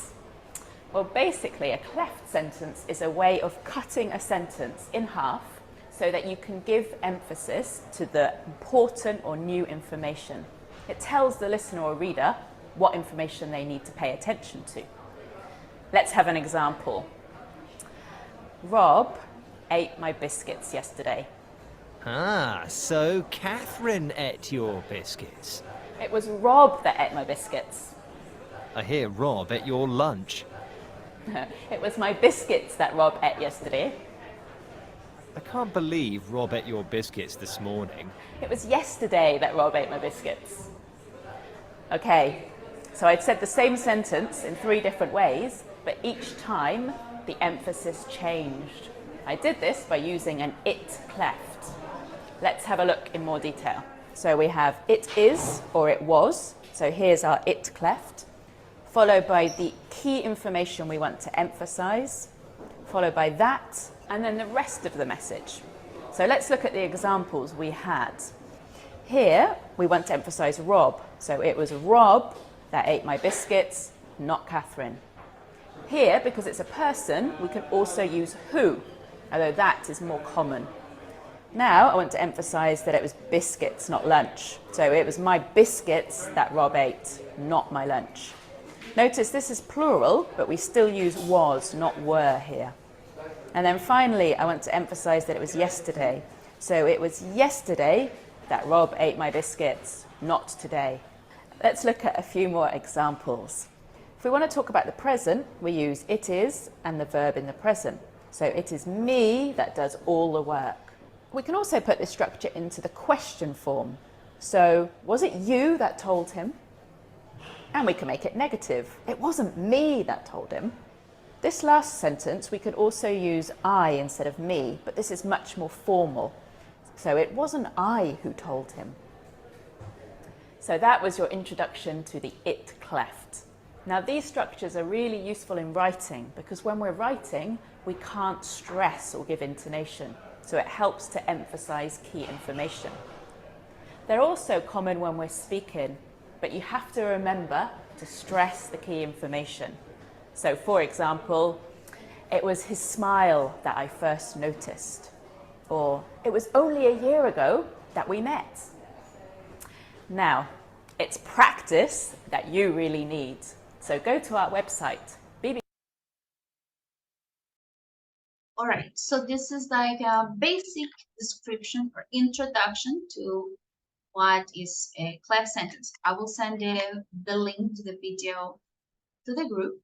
Well, basically, a cleft sentence is a way of cutting a sentence in half so that you can give emphasis to the important or new information. It tells the listener or reader what information they need to pay attention to. Let's have an example. Rob ate my biscuits yesterday. Ah, so Catherine ate your biscuits. It was Rob that ate my biscuits. I hear Rob ate your lunch. It was my biscuits that Rob ate yesterday. I can't believe Rob ate your biscuits this morning. It was yesterday that Rob ate my biscuits. Okay, so I'd said the same sentence in 3 different ways, but each time the emphasis changed. I did this by using an it cleft. Let's have a look in more detail. So we have it is or it was. So here's our it cleft, followed by the key information we want to emphasize, followed by that, and then the rest of the message. So let's look at the examples we had. Here, we want to emphasize Rob. So it was Rob that ate my biscuits, not Catherine. Here, because it's a person, we can also use who, although that is more common. Now, I want to emphasize that it was biscuits, not lunch. So it was my biscuits that Rob ate, not my lunch. Notice this is plural, but we still use was, not were here. And then finally, I want to emphasize that it was yesterday. So it was yesterday that Rob ate my biscuits, not today. Let's look at a few more examples. If we want to talk about the present, we use it is and the verb in the present. So it is me that does all the work. We can also put this structure into the question form. So, was it you that told him? And we can make it negative. It wasn't me that told him. This last sentence, we could also use I instead of me, but this is much more formal. So it wasn't I who told him. So that was your introduction to the it cleft. Now these structures are really useful in writing because when we're writing, we can't stress or give intonation. So it helps to emphasize key information. They're also common when we're speaking, but you have to remember to stress the key information. So for example, it was his smile that I first noticed. Or it was only a year ago that we met. Now, it's practice that you really need. So go to our website, All right, so this is like a basic description or introduction to what is a cleft sentence. I will send the link to the video to the group.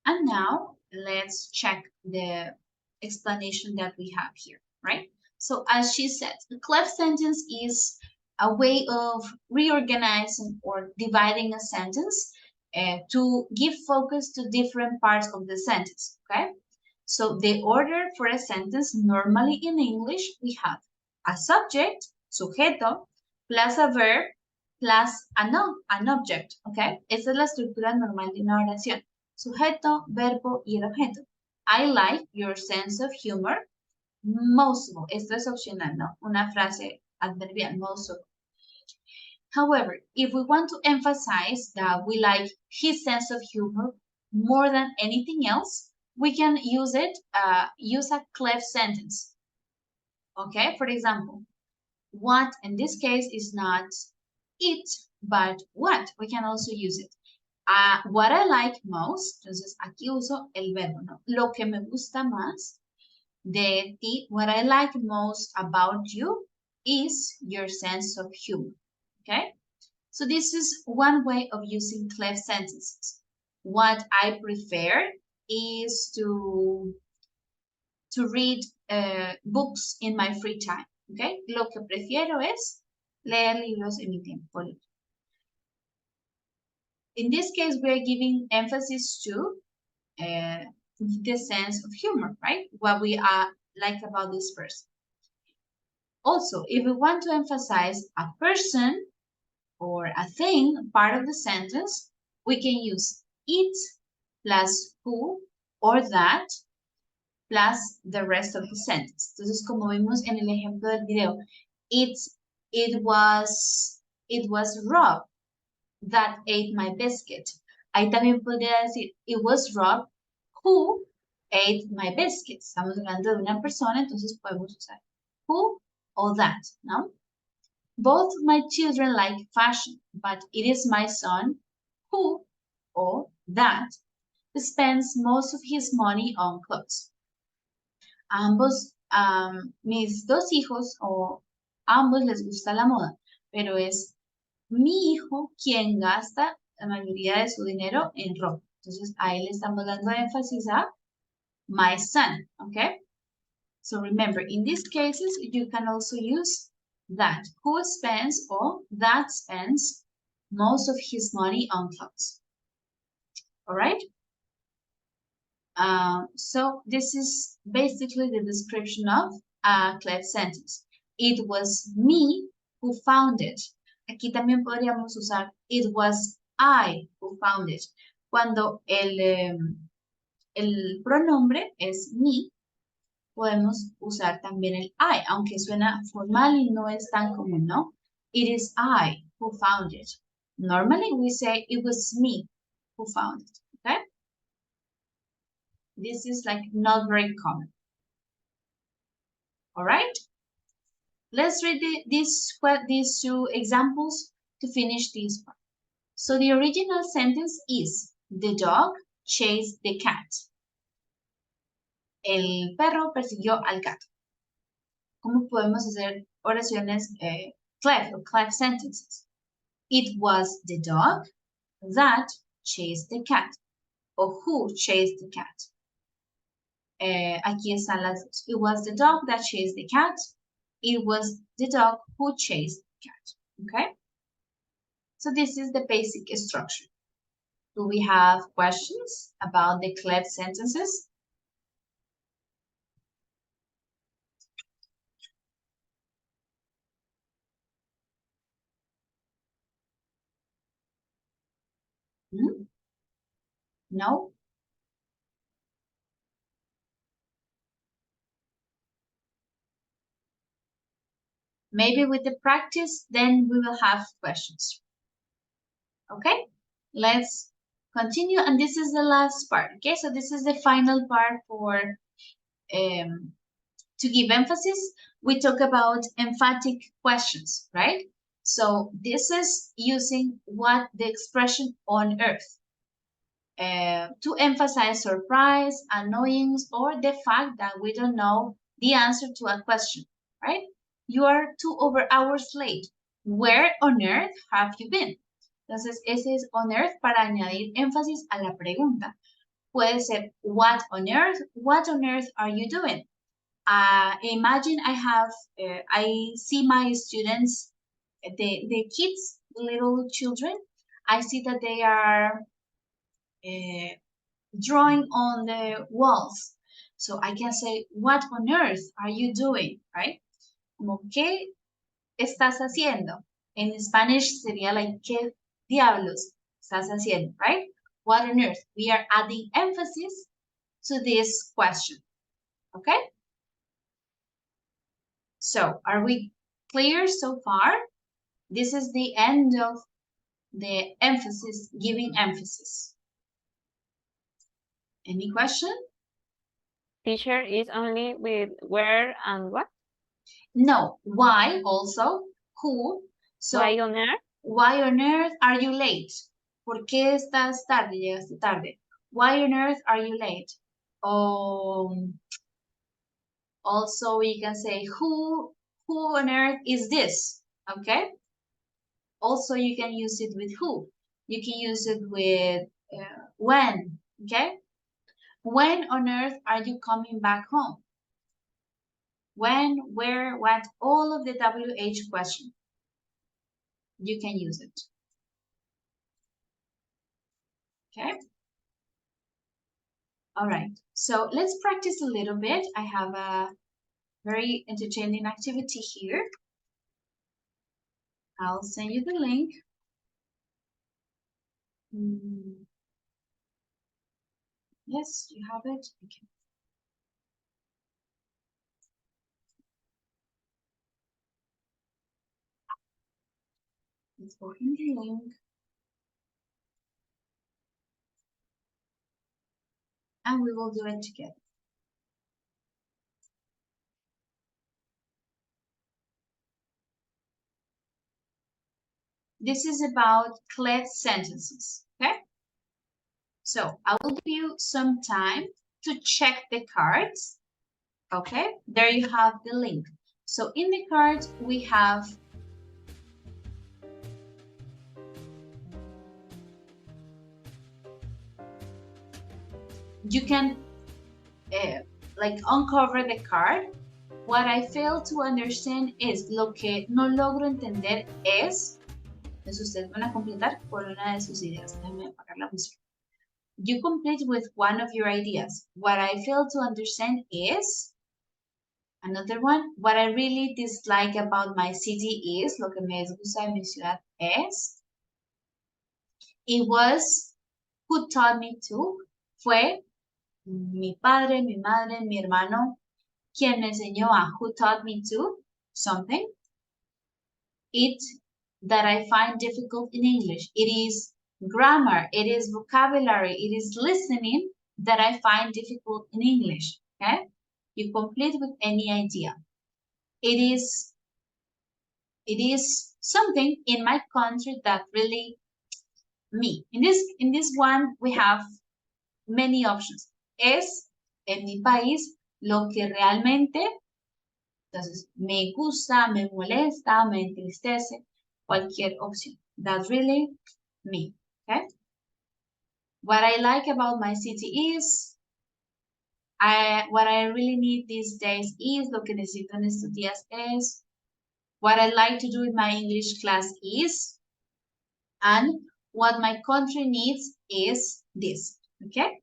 And now let's check the explanation that we have here, right? So as she said, the cleft sentence is a way of reorganizing or dividing a sentence to give focus to different parts of the sentence, okay? So the order for a sentence normally in English, we have a subject, sujeto, plus a verb, plus an object, okay? Esa es la estructura normal de una oración. Sujeto, verbo y el objeto. I like your sense of humor. Most of all. Esto es opcional, ¿no? Una frase adverbial, most of all. However, if we want to emphasize that we like his sense of humor more than anything else, we can use a cleft sentence. Okay, for example, what in this case is not it, but what. We can also use it. What I like most, entonces aquí uso el verbo, ¿no? Lo que me gusta más de ti, what I like most about you is your sense of humor, okay? So this is one way of using cleft sentences. What I prefer is to read books in my free time, okay? Lo que prefiero es leer libros en mi tiempo libre. In this case, we're giving emphasis to the sense of humor, right? What we like about this person. Also, if we want to emphasize a person or a thing, part of the sentence, we can use it plus who or that plus the rest of the sentence. Entonces, como vimos en el ejemplo del video, it was Rob that ate my biscuit. Ahí también podría decir, it was Rob who ate my biscuit. Estamos hablando de una persona, entonces podemos usar who or that, ¿no? Both my children like fashion, but it is my son who or that spends most of his money on clothes. Ambos, mis dos hijos o ambos les gusta la moda, pero es mi hijo quien gasta la mayoría de su dinero en ropa. Entonces, ahí le estamos dando énfasis a my son, okay? So remember, in these cases, you can also use that. Who spends or that spends most of his money on clothes. All right? So this is basically the description of a cleft sentence. It was me who found it. Aquí también podríamos usar it was I who found it. Cuando el pronombre es me, podemos usar también el I, aunque suena formal y no es tan común, ¿no? It is I who found it. Normally we say it was me who found it, okay? This is like not very common. All right? Let's read these two examples to finish this part. So the original sentence is, the dog chased the cat. El perro persiguió al gato. ¿Cómo podemos hacer oraciones cleft sentences? It was the dog that chased the cat. O who chased the cat. Aquí están las dos. It was the dog that chased the cat. It was the dog who chased the cat. Okay? So this is the basic structure. Do we have questions about the cleft sentences? Hmm? No? Maybe with the practice, then we will have questions. Okay, let's continue. And this is the last part. Okay, so this is the final part for to give emphasis. We talk about emphatic questions, right? So this is using what the expression on earth to emphasize surprise, annoyance, or the fact that we don't know the answer to a question, right? You are 2 hours late. Where on earth have you been? Entonces, ese es on earth para añadir énfasis a la pregunta. Puede ser, what on earth are you doing? Imagine I see my students, the kids, little children, I see that they are drawing on the walls. So I can say, what on earth are you doing, right? Como, ¿qué estás haciendo? In Spanish sería like, ¿qué diablos estás haciendo, right? What on earth? We are adding emphasis to this question, okay? So are we clear so far? This is the end of the emphasis, giving emphasis. Any question? Teacher is only with where and what? No, why also, who. So, Why on earth? Why on earth are you late? ¿Por qué estás tarde? Llegaste tarde. Why on earth are you late? Also, we can say, who on earth is this? Okay. Also, you can use it with who. You can use it with when. Okay. When on earth are you coming back home? When, where, what, all of the WH question. You can use it. Okay. All right. So let's practice a little bit. I have a very entertaining activity here. I'll send you the link. Yes, you have it. Okay. Let's open the link. And we will do it together. This is about clear sentences, okay? So I will give you some time to check the cards, okay? There you have the link. So in the cards, we have you can like uncover the card. What I fail to understand is lo que no logro entender es. Entonces ustedes van a completar con una de sus ideas. Déjenme apagar la música. You complete with one of your ideas. What I fail to understand is. Another one. What I really dislike about my city is. Lo que me disgusta de mi ciudad es. It was who taught me to. Fue mi padre, mi madre, mi hermano, quien me enseñó a, who taught me to something. It that I find difficult in English. It is grammar, it is vocabulary, it is listening that I find difficult in English. Okay? You complete with any idea. It is something in my country that really me. In this one we have many options. Es en mi país lo que realmente, entonces, me gusta, me molesta, me entristece, cualquier opción. That's really me, okay? What I like about my city is, what I really need these days is, lo que necesito en estos días es, what I like to do in my English class is, and what my country needs is this, okay?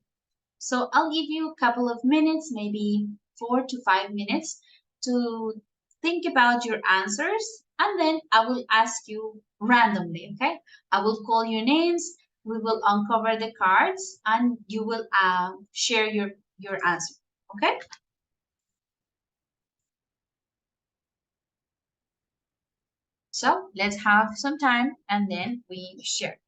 So I'll give you a couple of minutes, maybe 4 to 5 minutes to think about your answers, and then I will ask you randomly, okay? I will call your names we will uncover the cards and you will share your answer. Okay? So let's have some time and then we share.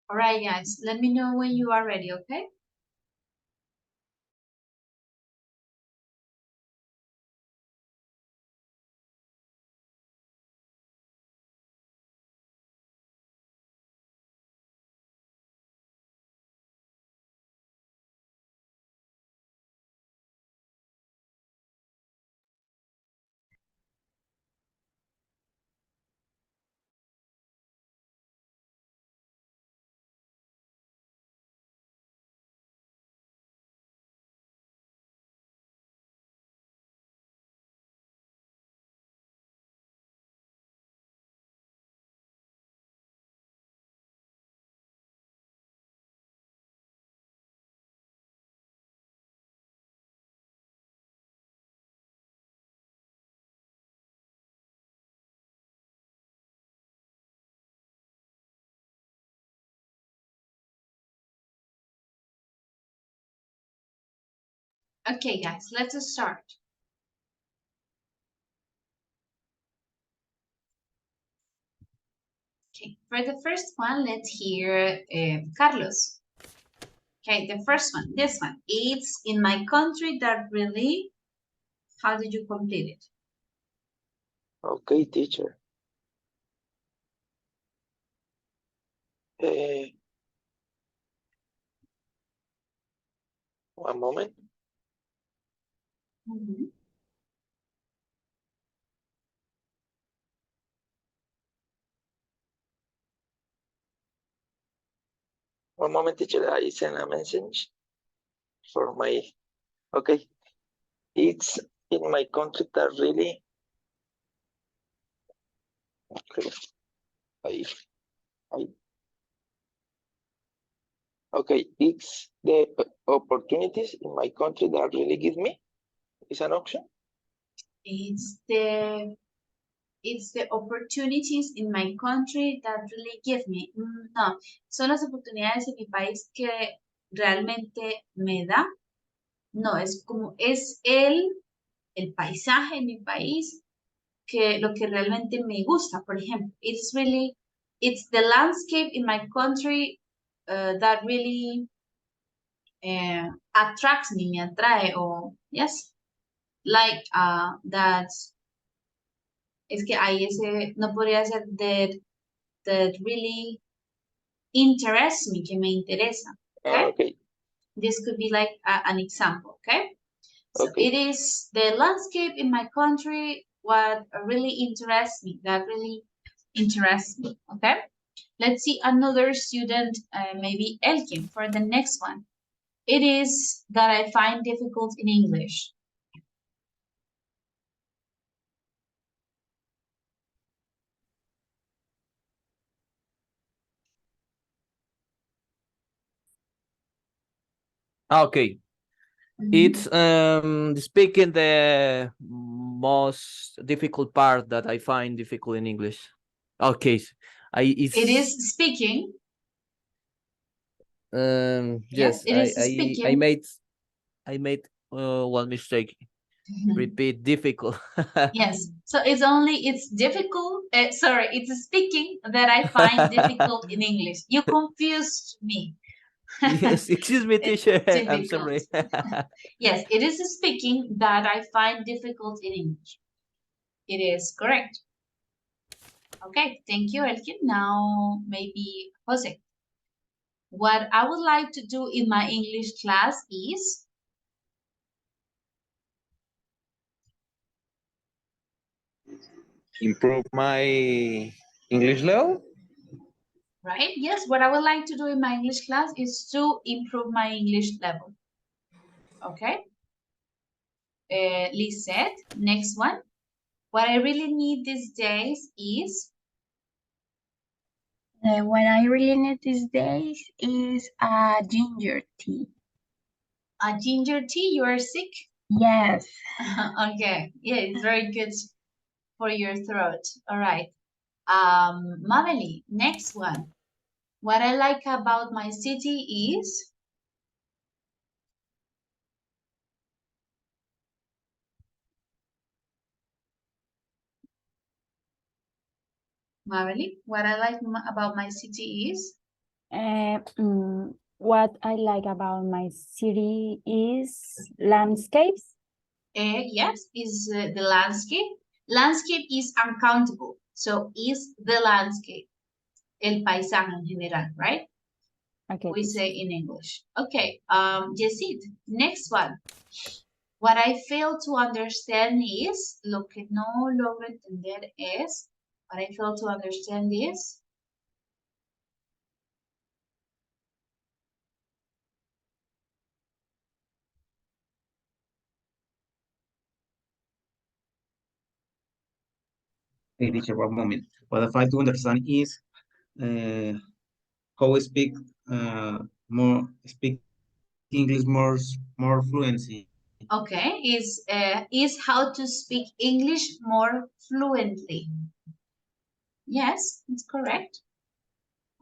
All right, guys, let me know when you are ready, okay? Okay, guys, let's start. Okay, for the first one, let's hear Carlos. Okay, the first one, this one. It's in my country that really, how did you complete it? Okay, teacher. One moment. One moment, teacher. I send a message for my. Okay, it's in my country that really. Okay, okay, it's the opportunities in my country that really give me. Is an option. It's the opportunities in my country that really give me. No, son las oportunidades en mi país que realmente me da. No, es como es el paisaje en mi país que lo que realmente me gusta. Por ejemplo, it's the landscape in my country that really attracts me, me atrae, o yes, like that. Es que ahí ese no podría ser that really interests me, que me interesa. Okay? Okay. This could be like an example, okay? So Okay. it is the landscape in my country what really interests me, that really interests me, okay? Let's see another student, maybe Elkin, for the next one. It is that I find difficult in English. Okay. It's speaking the most difficult part that I find difficult in English. Okay. It is speaking. Yes, it is speaking. I made one mistake. Repeat difficult. Yes, so it's difficult. Sorry, it's speaking that I find difficult in English. You confused me. Yes, excuse me, teacher. I'm Difficult. sorry. Yes, it is speaking that I find difficult in English. It is correct. Okay, thank you, Elkin. Now maybe Jose. What I would like to do in my English class is Improve my English level. right? Yes, what I would like to do in my English class is to improve my English level. Okay. Lisette, next one. What I really need these days is What I really need these days is a ginger tea. a ginger tea. You are sick? Yes. Okay. Yeah, it's very good for your throat. All right. Maveli, next one. What I like about my city is Maveli, what I like about my city is What I like about my city is landscapes. Yes, is the landscape. Landscape is uncountable. So is the landscape. El paisaje en general, right? Okay. We say in English. Okay, Yesid, next one. What I fail to understand is, lo que no logro entender es, what I fail to understand is, Hey, teacher, one moment. What I fail to understand is how we speak speak English more fluency. okay, is how to speak English more fluently. Yes, it's correct.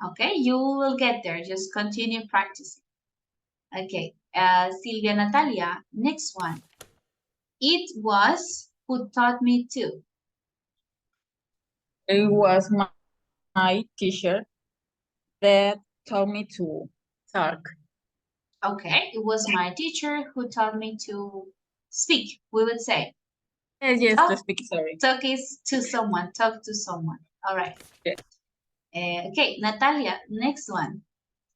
Okay, you will get there. Just continue practicing. Okay, Silvia Natalia, next one. It was who taught me to. It was my teacher that taught me to talk. Okay, it was my teacher who taught me to speak, we would say. Yes, talk, to speak, sorry. Talk is to someone, talk to someone. All right. Yeah. Okay, Natalia, next one.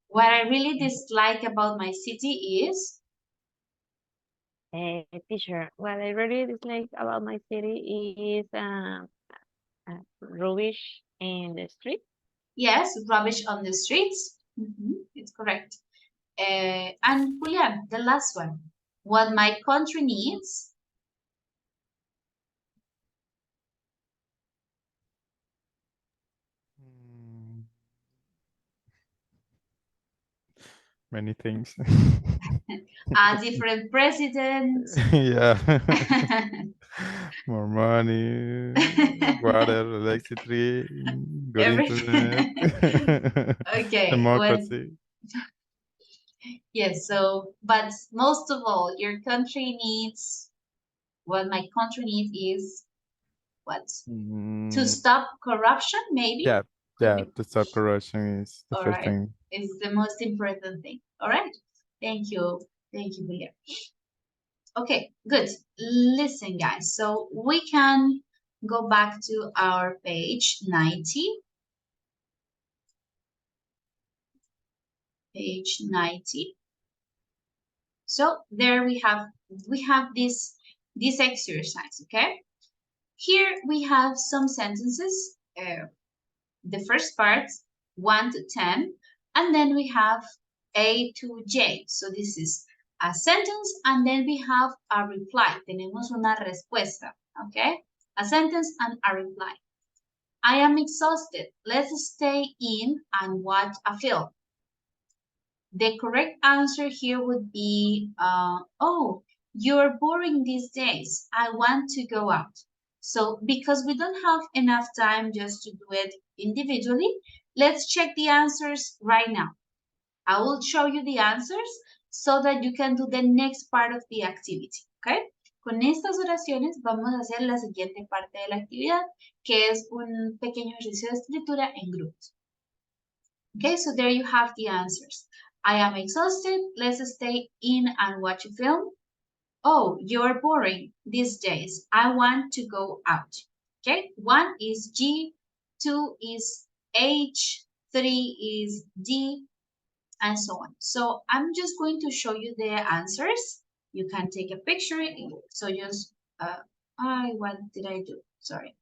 What I really dislike about my city is? Teacher, what I really dislike about my city is rubbish in the street. Yes, rubbish on the streets. It's correct. And Julian, the last one. What my country needs? Many things. A different president. Yeah. More money, water, electricity, good internet, Okay. democracy. Yes, so, but most of all, your country needs, what my country needs is what? To stop corruption, maybe? Yeah, to stop corruption is the All first right. thing. It's the most important thing. All right. Thank you. Thank you, Julia. Okay, good. Listen, guys. So we can go back to our page 90. Page 90. So there we have this exercise, okay? Here we have some sentences. The first part, 1 to 10, and then we have A to J. So this is a sentence, and then we have a reply. Tenemos una respuesta, okay? A sentence and a reply. I am exhausted. Let's stay in and watch a film. The correct answer here would be, oh, you're boring these days. I want to go out. So because we don't have enough time just to do it individually, let's check the answers right now. I will show you the answers so that you can do the next part of the activity, okay? Con estas oraciones vamos a hacer la siguiente parte de la actividad, que es un pequeño ejercicio de escritura en grupos. Okay, so there you have the answers. I am exhausted. Let's stay in and watch a film. Oh, you're boring these days. I want to go out. Okay, 1 is G, 2 is H, 3 is D, and so on. So I'm just going to show you the answers. You can take a picture. So just, what did I do? Sorry.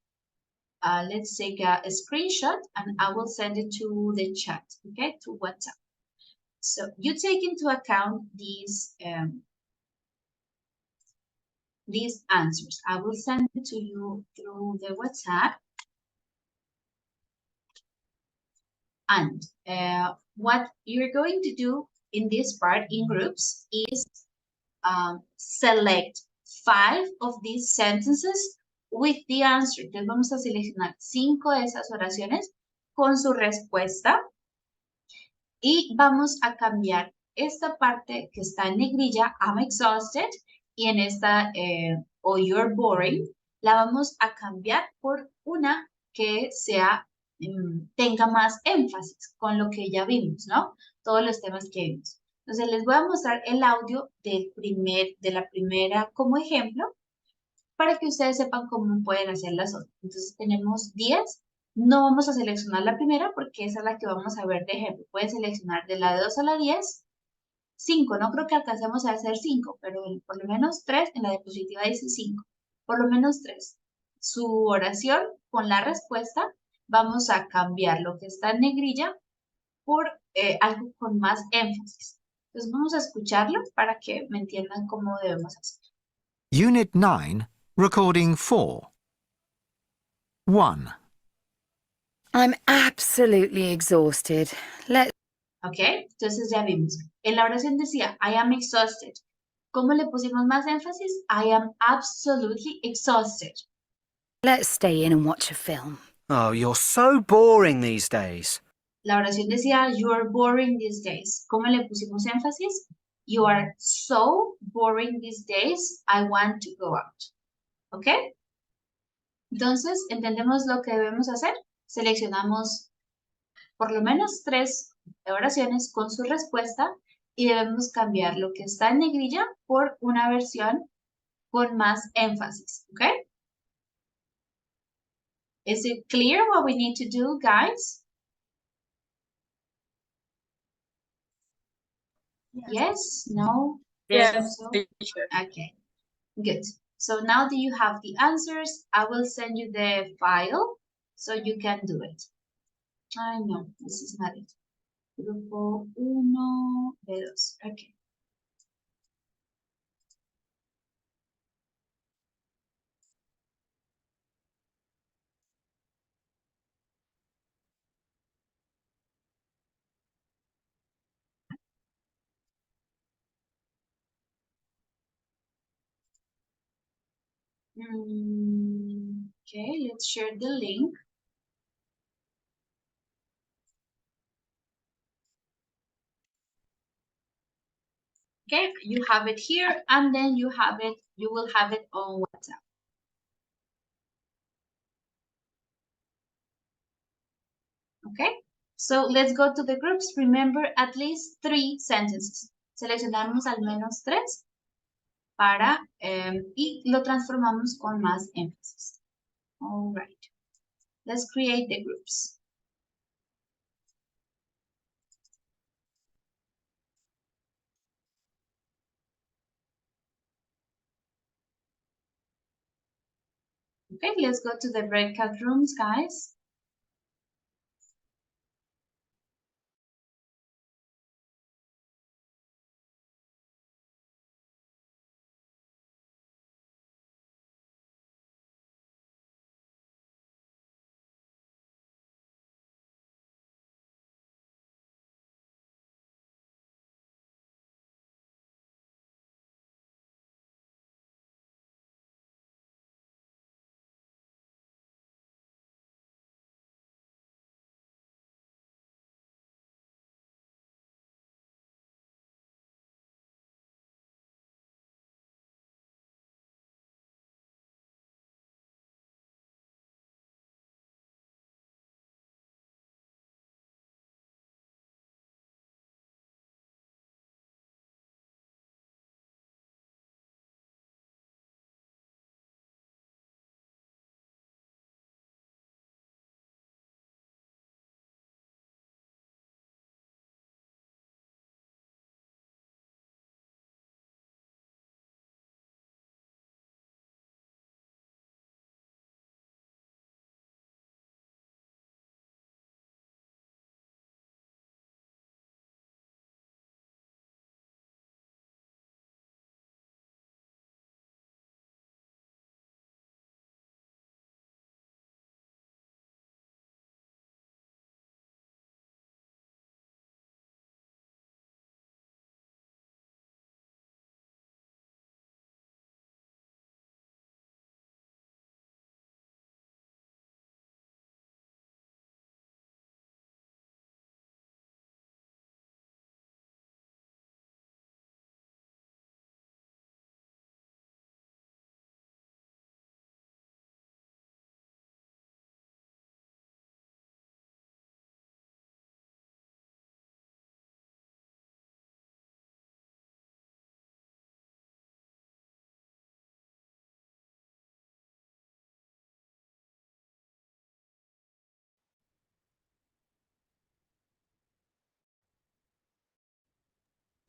Let's take a screenshot and I will send it to the chat, okay, to WhatsApp. So you take into account these answers. I will send it to you through the WhatsApp. And what you're going to do in this part in groups is select 5 of these sentences with the answer. Entonces vamos a seleccionar 5 de esas oraciones con su respuesta y vamos a cambiar esta parte que está en negrilla, I'm exhausted, y en esta, or you're boring, la vamos a cambiar por una que sea, tenga más énfasis con lo que ya vimos, ¿no? Todos los temas que vimos. Entonces les voy a mostrar el audio de la primera como ejemplo para que ustedes sepan cómo pueden hacer las otras. Entonces tenemos 10. No vamos a seleccionar la primera porque esa es la que vamos a ver de ejemplo. Pueden seleccionar de la 2 a la 10, 5. No creo que alcancemos a hacer 5, pero por lo menos 3. En la diapositiva dice 5. Por lo menos 3. Su oración con la respuesta vamos a cambiar lo que está en negrilla por algo con más énfasis. Entonces vamos a escucharlo para que me entiendan cómo debemos hacer. Unit 9, Recording 4. 1. I'm absolutely exhausted. Ok, entonces ya vimos. En la oración decía, I am exhausted. ¿Cómo le pusimos más énfasis? I am absolutely exhausted. Let's stay in and watch a film. Oh, you're so boring these days. La oración decía, you are boring these days. ¿Cómo le pusimos énfasis? you are so boring these days, I want to go out. ¿Ok? Entonces, ¿entendemos lo que debemos hacer? Seleccionamos por lo menos 3 oraciones con su respuesta y debemos cambiar lo que está en negrilla por una versión con más énfasis. ¿Ok? Is it clear what we need to do, guys? Yes? No? Yes, So? teacher. Okay, good. So now that you have the answers, I will send you the file so you can do it. I know, this is not it. Grupo 1, B2. Okay. Okay, let's share the link. Okay, you have it here, and then you will have it on WhatsApp. Okay, so let's go to the groups. Remember, at least 3 sentences. Seleccionamos al menos 3 para, y lo transformamos con más énfasis. All right, let's create the groups. Okay, let's go to the breakout rooms, guys.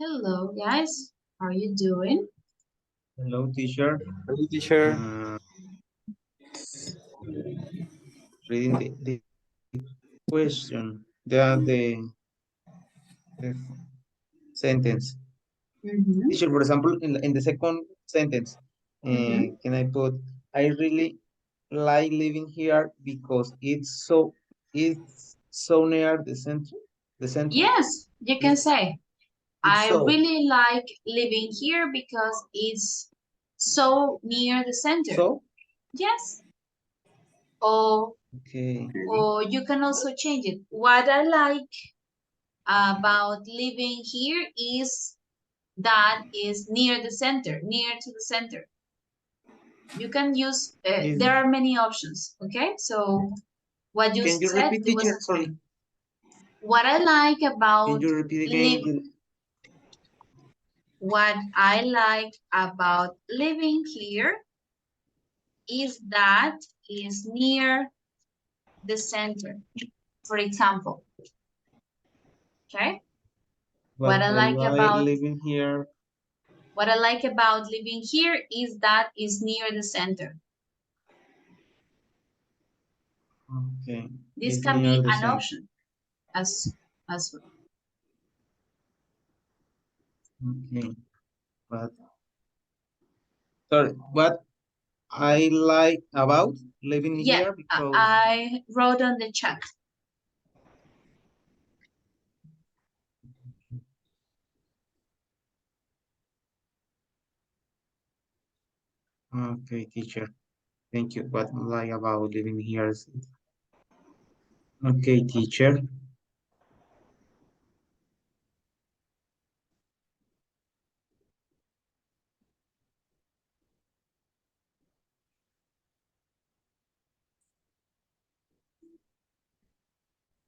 Hello, guys. How are you doing? Hello, teacher. Hello, teacher. Reading the question, the sentence. Teacher, for example, in the second sentence, can I put, I really like living here because it's so near the center? The center? Yes, you can say, It's I so. really like living here because it's so near the center. So? Yes. Or, Okay. or you can also change it. What I like about living here is that is near the center, near to the center. You can use, there are many options, okay? So what you Can you said repeat, was teacher? okay. Sorry. What I like about Can you repeat again? what I like about living here is that is near the center, for example. Okay? What I like living here. What I like about living here is that is near the center. Okay. This It's can near be the an center. option as well. Okay. But sorry, what I like about living Yeah, here because I wrote on the chat. okay, teacher. Thank you. What I like about living here is okay, teacher.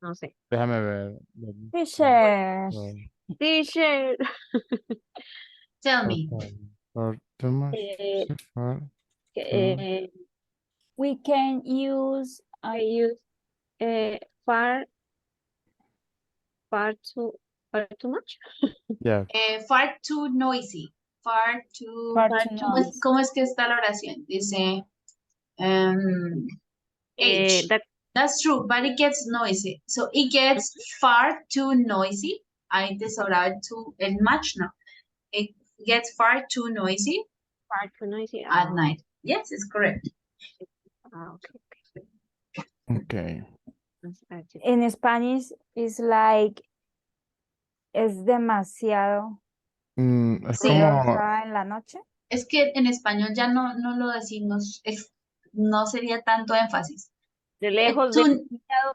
No sé. Déjame ver. Teacher. Teacher. Tell me. For too much. Eh, For eh, We can use I use far far too much. Yeah. Far too noisy. Far too. far Far too too noisy. ¿Cómo es que está la oración? Dice H. That's true, but it gets noisy. So it gets far too noisy. Hay desahorar too el much no. It gets far too noisy Far too noisy. at night. Yes, it's correct. Okay. Okay. In Spanish, it's like es demasiado Es Sí. como. en la noche. Es que en español ya no lo decimos, no sería tanto énfasis. De lejos, demasiado.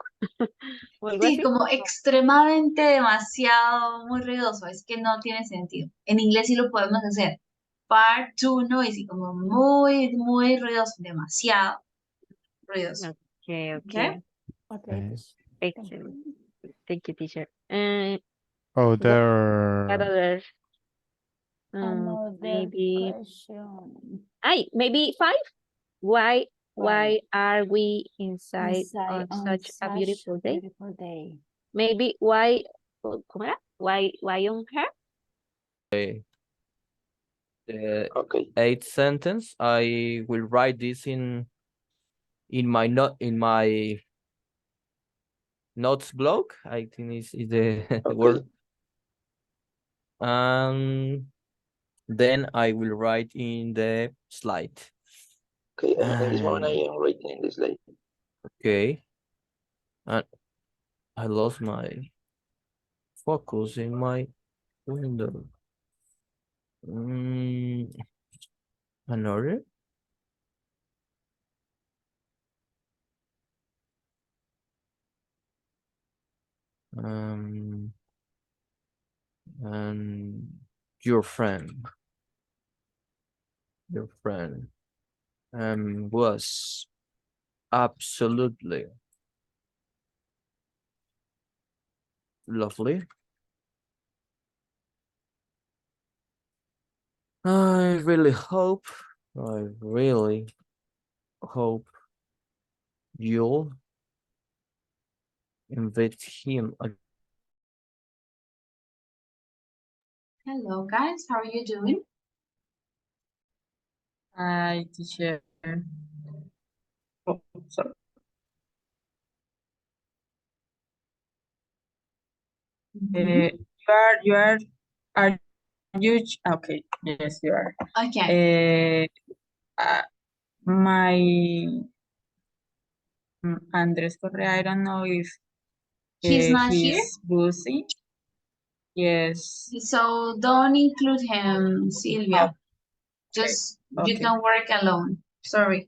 O algo Sí, así. como extremadamente demasiado, muy ruidoso, es que no tiene sentido. En inglés sí lo podemos hacer. Far too noisy, como muy, muy ruidoso, demasiado ruidoso. Okay. Okay? Okay. Excellent. Thank you, teacher. Other. Other, Another maybe. question. Maybe 5. Why are we inside on such a beautiful day? Maybe why? ¿Cómo era? Why on her? The eighth sentence, I will write this in my notes block. I think is the word. Then I will write in the slide. Okay, in this moment I am writing in the slide. Okay. And I lost my focus in my window. Another? And your friend was absolutely lovely. I really hope you'll invite him. Hello, guys. How are you doing? Hi, teacher. Oh, sorry. Are you, okay, yes, you are. Okay. My Andres Correa, I don't know if He's not here? he's busy. Yes. So don't include him, Silvia. Just, you can work alone. Sorry.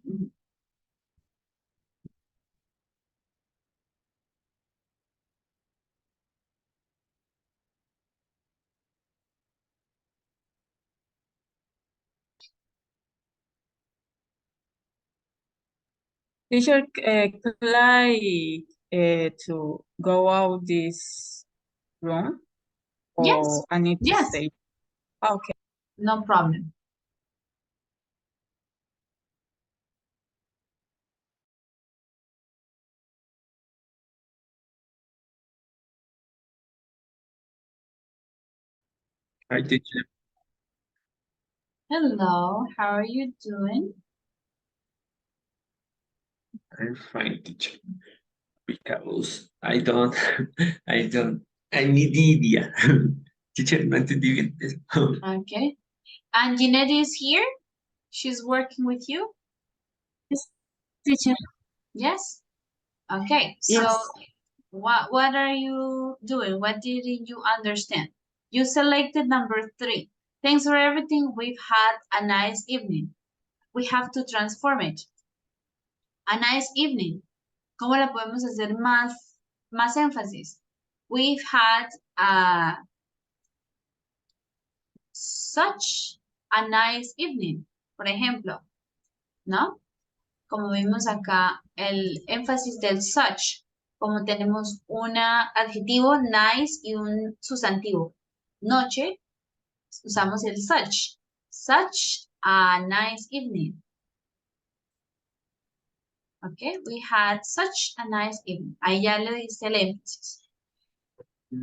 Teacher, could I to go out this room? Yes. Or I need to Yes. stay? Okay. No problem. Hi, teacher. Hello, how are you doing? I'm fine, teacher. Because I don't, I need idea. Teacher, no entendí bien eso. Okay. And Jeanette is here? She's working with you? Yes, teacher. Yes? Okay, so Yes. what are you doing? What didn't you understand? You selected number 3. Thanks for everything. We've had a nice evening. We have to transform it. A nice evening. ¿Cómo la podemos hacer más énfasis? We've had such a nice evening, por ejemplo, ¿no? Como vimos acá, el énfasis del such, como tenemos un adjetivo nice y un sustantivo. Noche, usamos el such. Such a nice evening. Okay, we had such a nice evening. Ahí ya le dice el énfasis.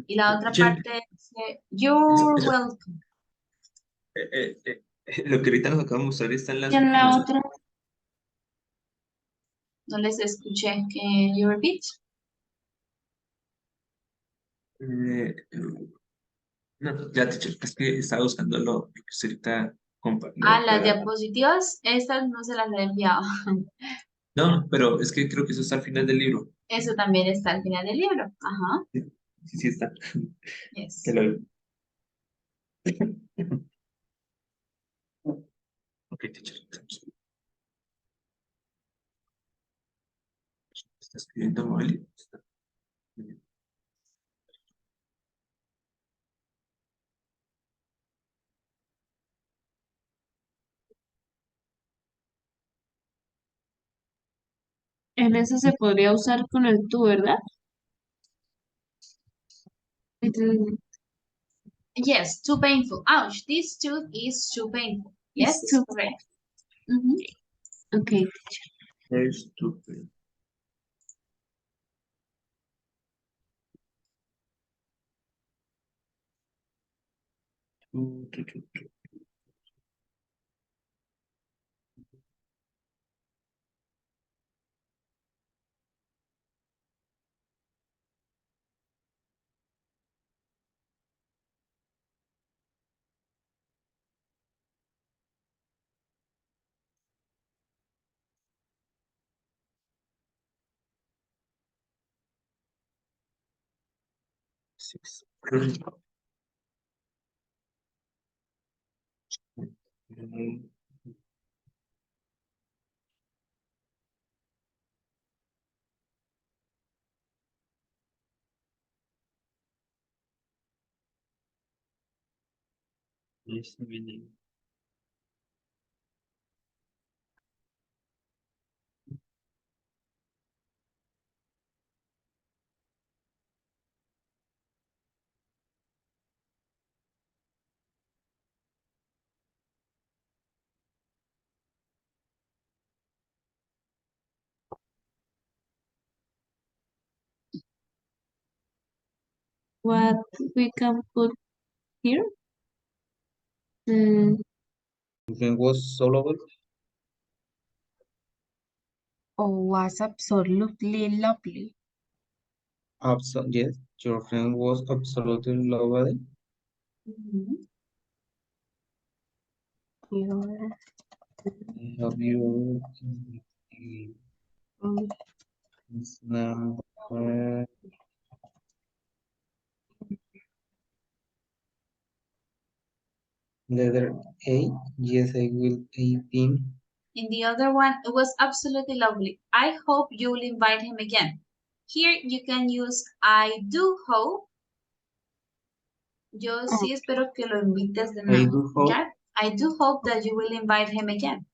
Y la otra parte dice, you're welcome. Lo que ahorita nos acaba de mostrar está en las Y en la últimas. otra, No les escuché. Can you repeat? No, ya, teacher, es que estaba buscando lo que usted ahorita Las diapositivas, estas no se las he enviado. No, pero es que creo que eso está al final del libro. Eso también está al final del libro. Ajá. Sí, sí está. Yes. Te lo... Ok, teacher. Está escribiendo mal. en eso se podría usar con el tú, ¿verdad? Yes, too painful. Ouch, this tooth is too painful. Yes, It's too correct. Mhm. Okay. There's two things. Six. Yes, meaning. What we can put here? Mm, It was so lovely. Was absolutely lovely. Yes, your friend was absolutely lovely. Mhm. Have you this number letter A? Yes, I will 18. In the other one, it was absolutely lovely. I hope you'll invite him again. Here you can use I do hope. Yo sí espero que lo invites de I nuevo. do hope. Okay? I do hope that you will invite him again.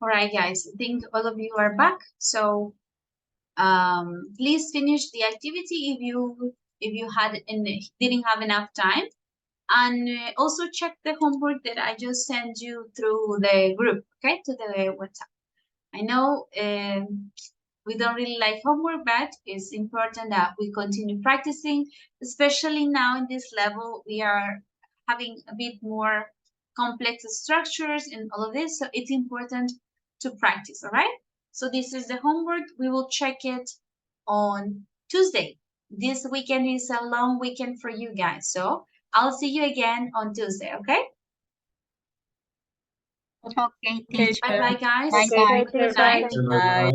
All right, guys, I think all of you are back. So please finish the activity if you didn't have enough time, and also check the homework that I just sent you through the group, okay, to the WhatsApp. I know we don't really like homework, but it's important that we continue practicing, especially now in this level. We are having a bit more complex structures and all of this, so it's important to practice, all right? So this is the homework. We will check it on Tuesday. This weekend is a long weekend for you guys, so I'll see you again on Tuesday, okay? Okay, Okay, teacher. Bye-bye, guys. Bye-bye. Good night. Bye.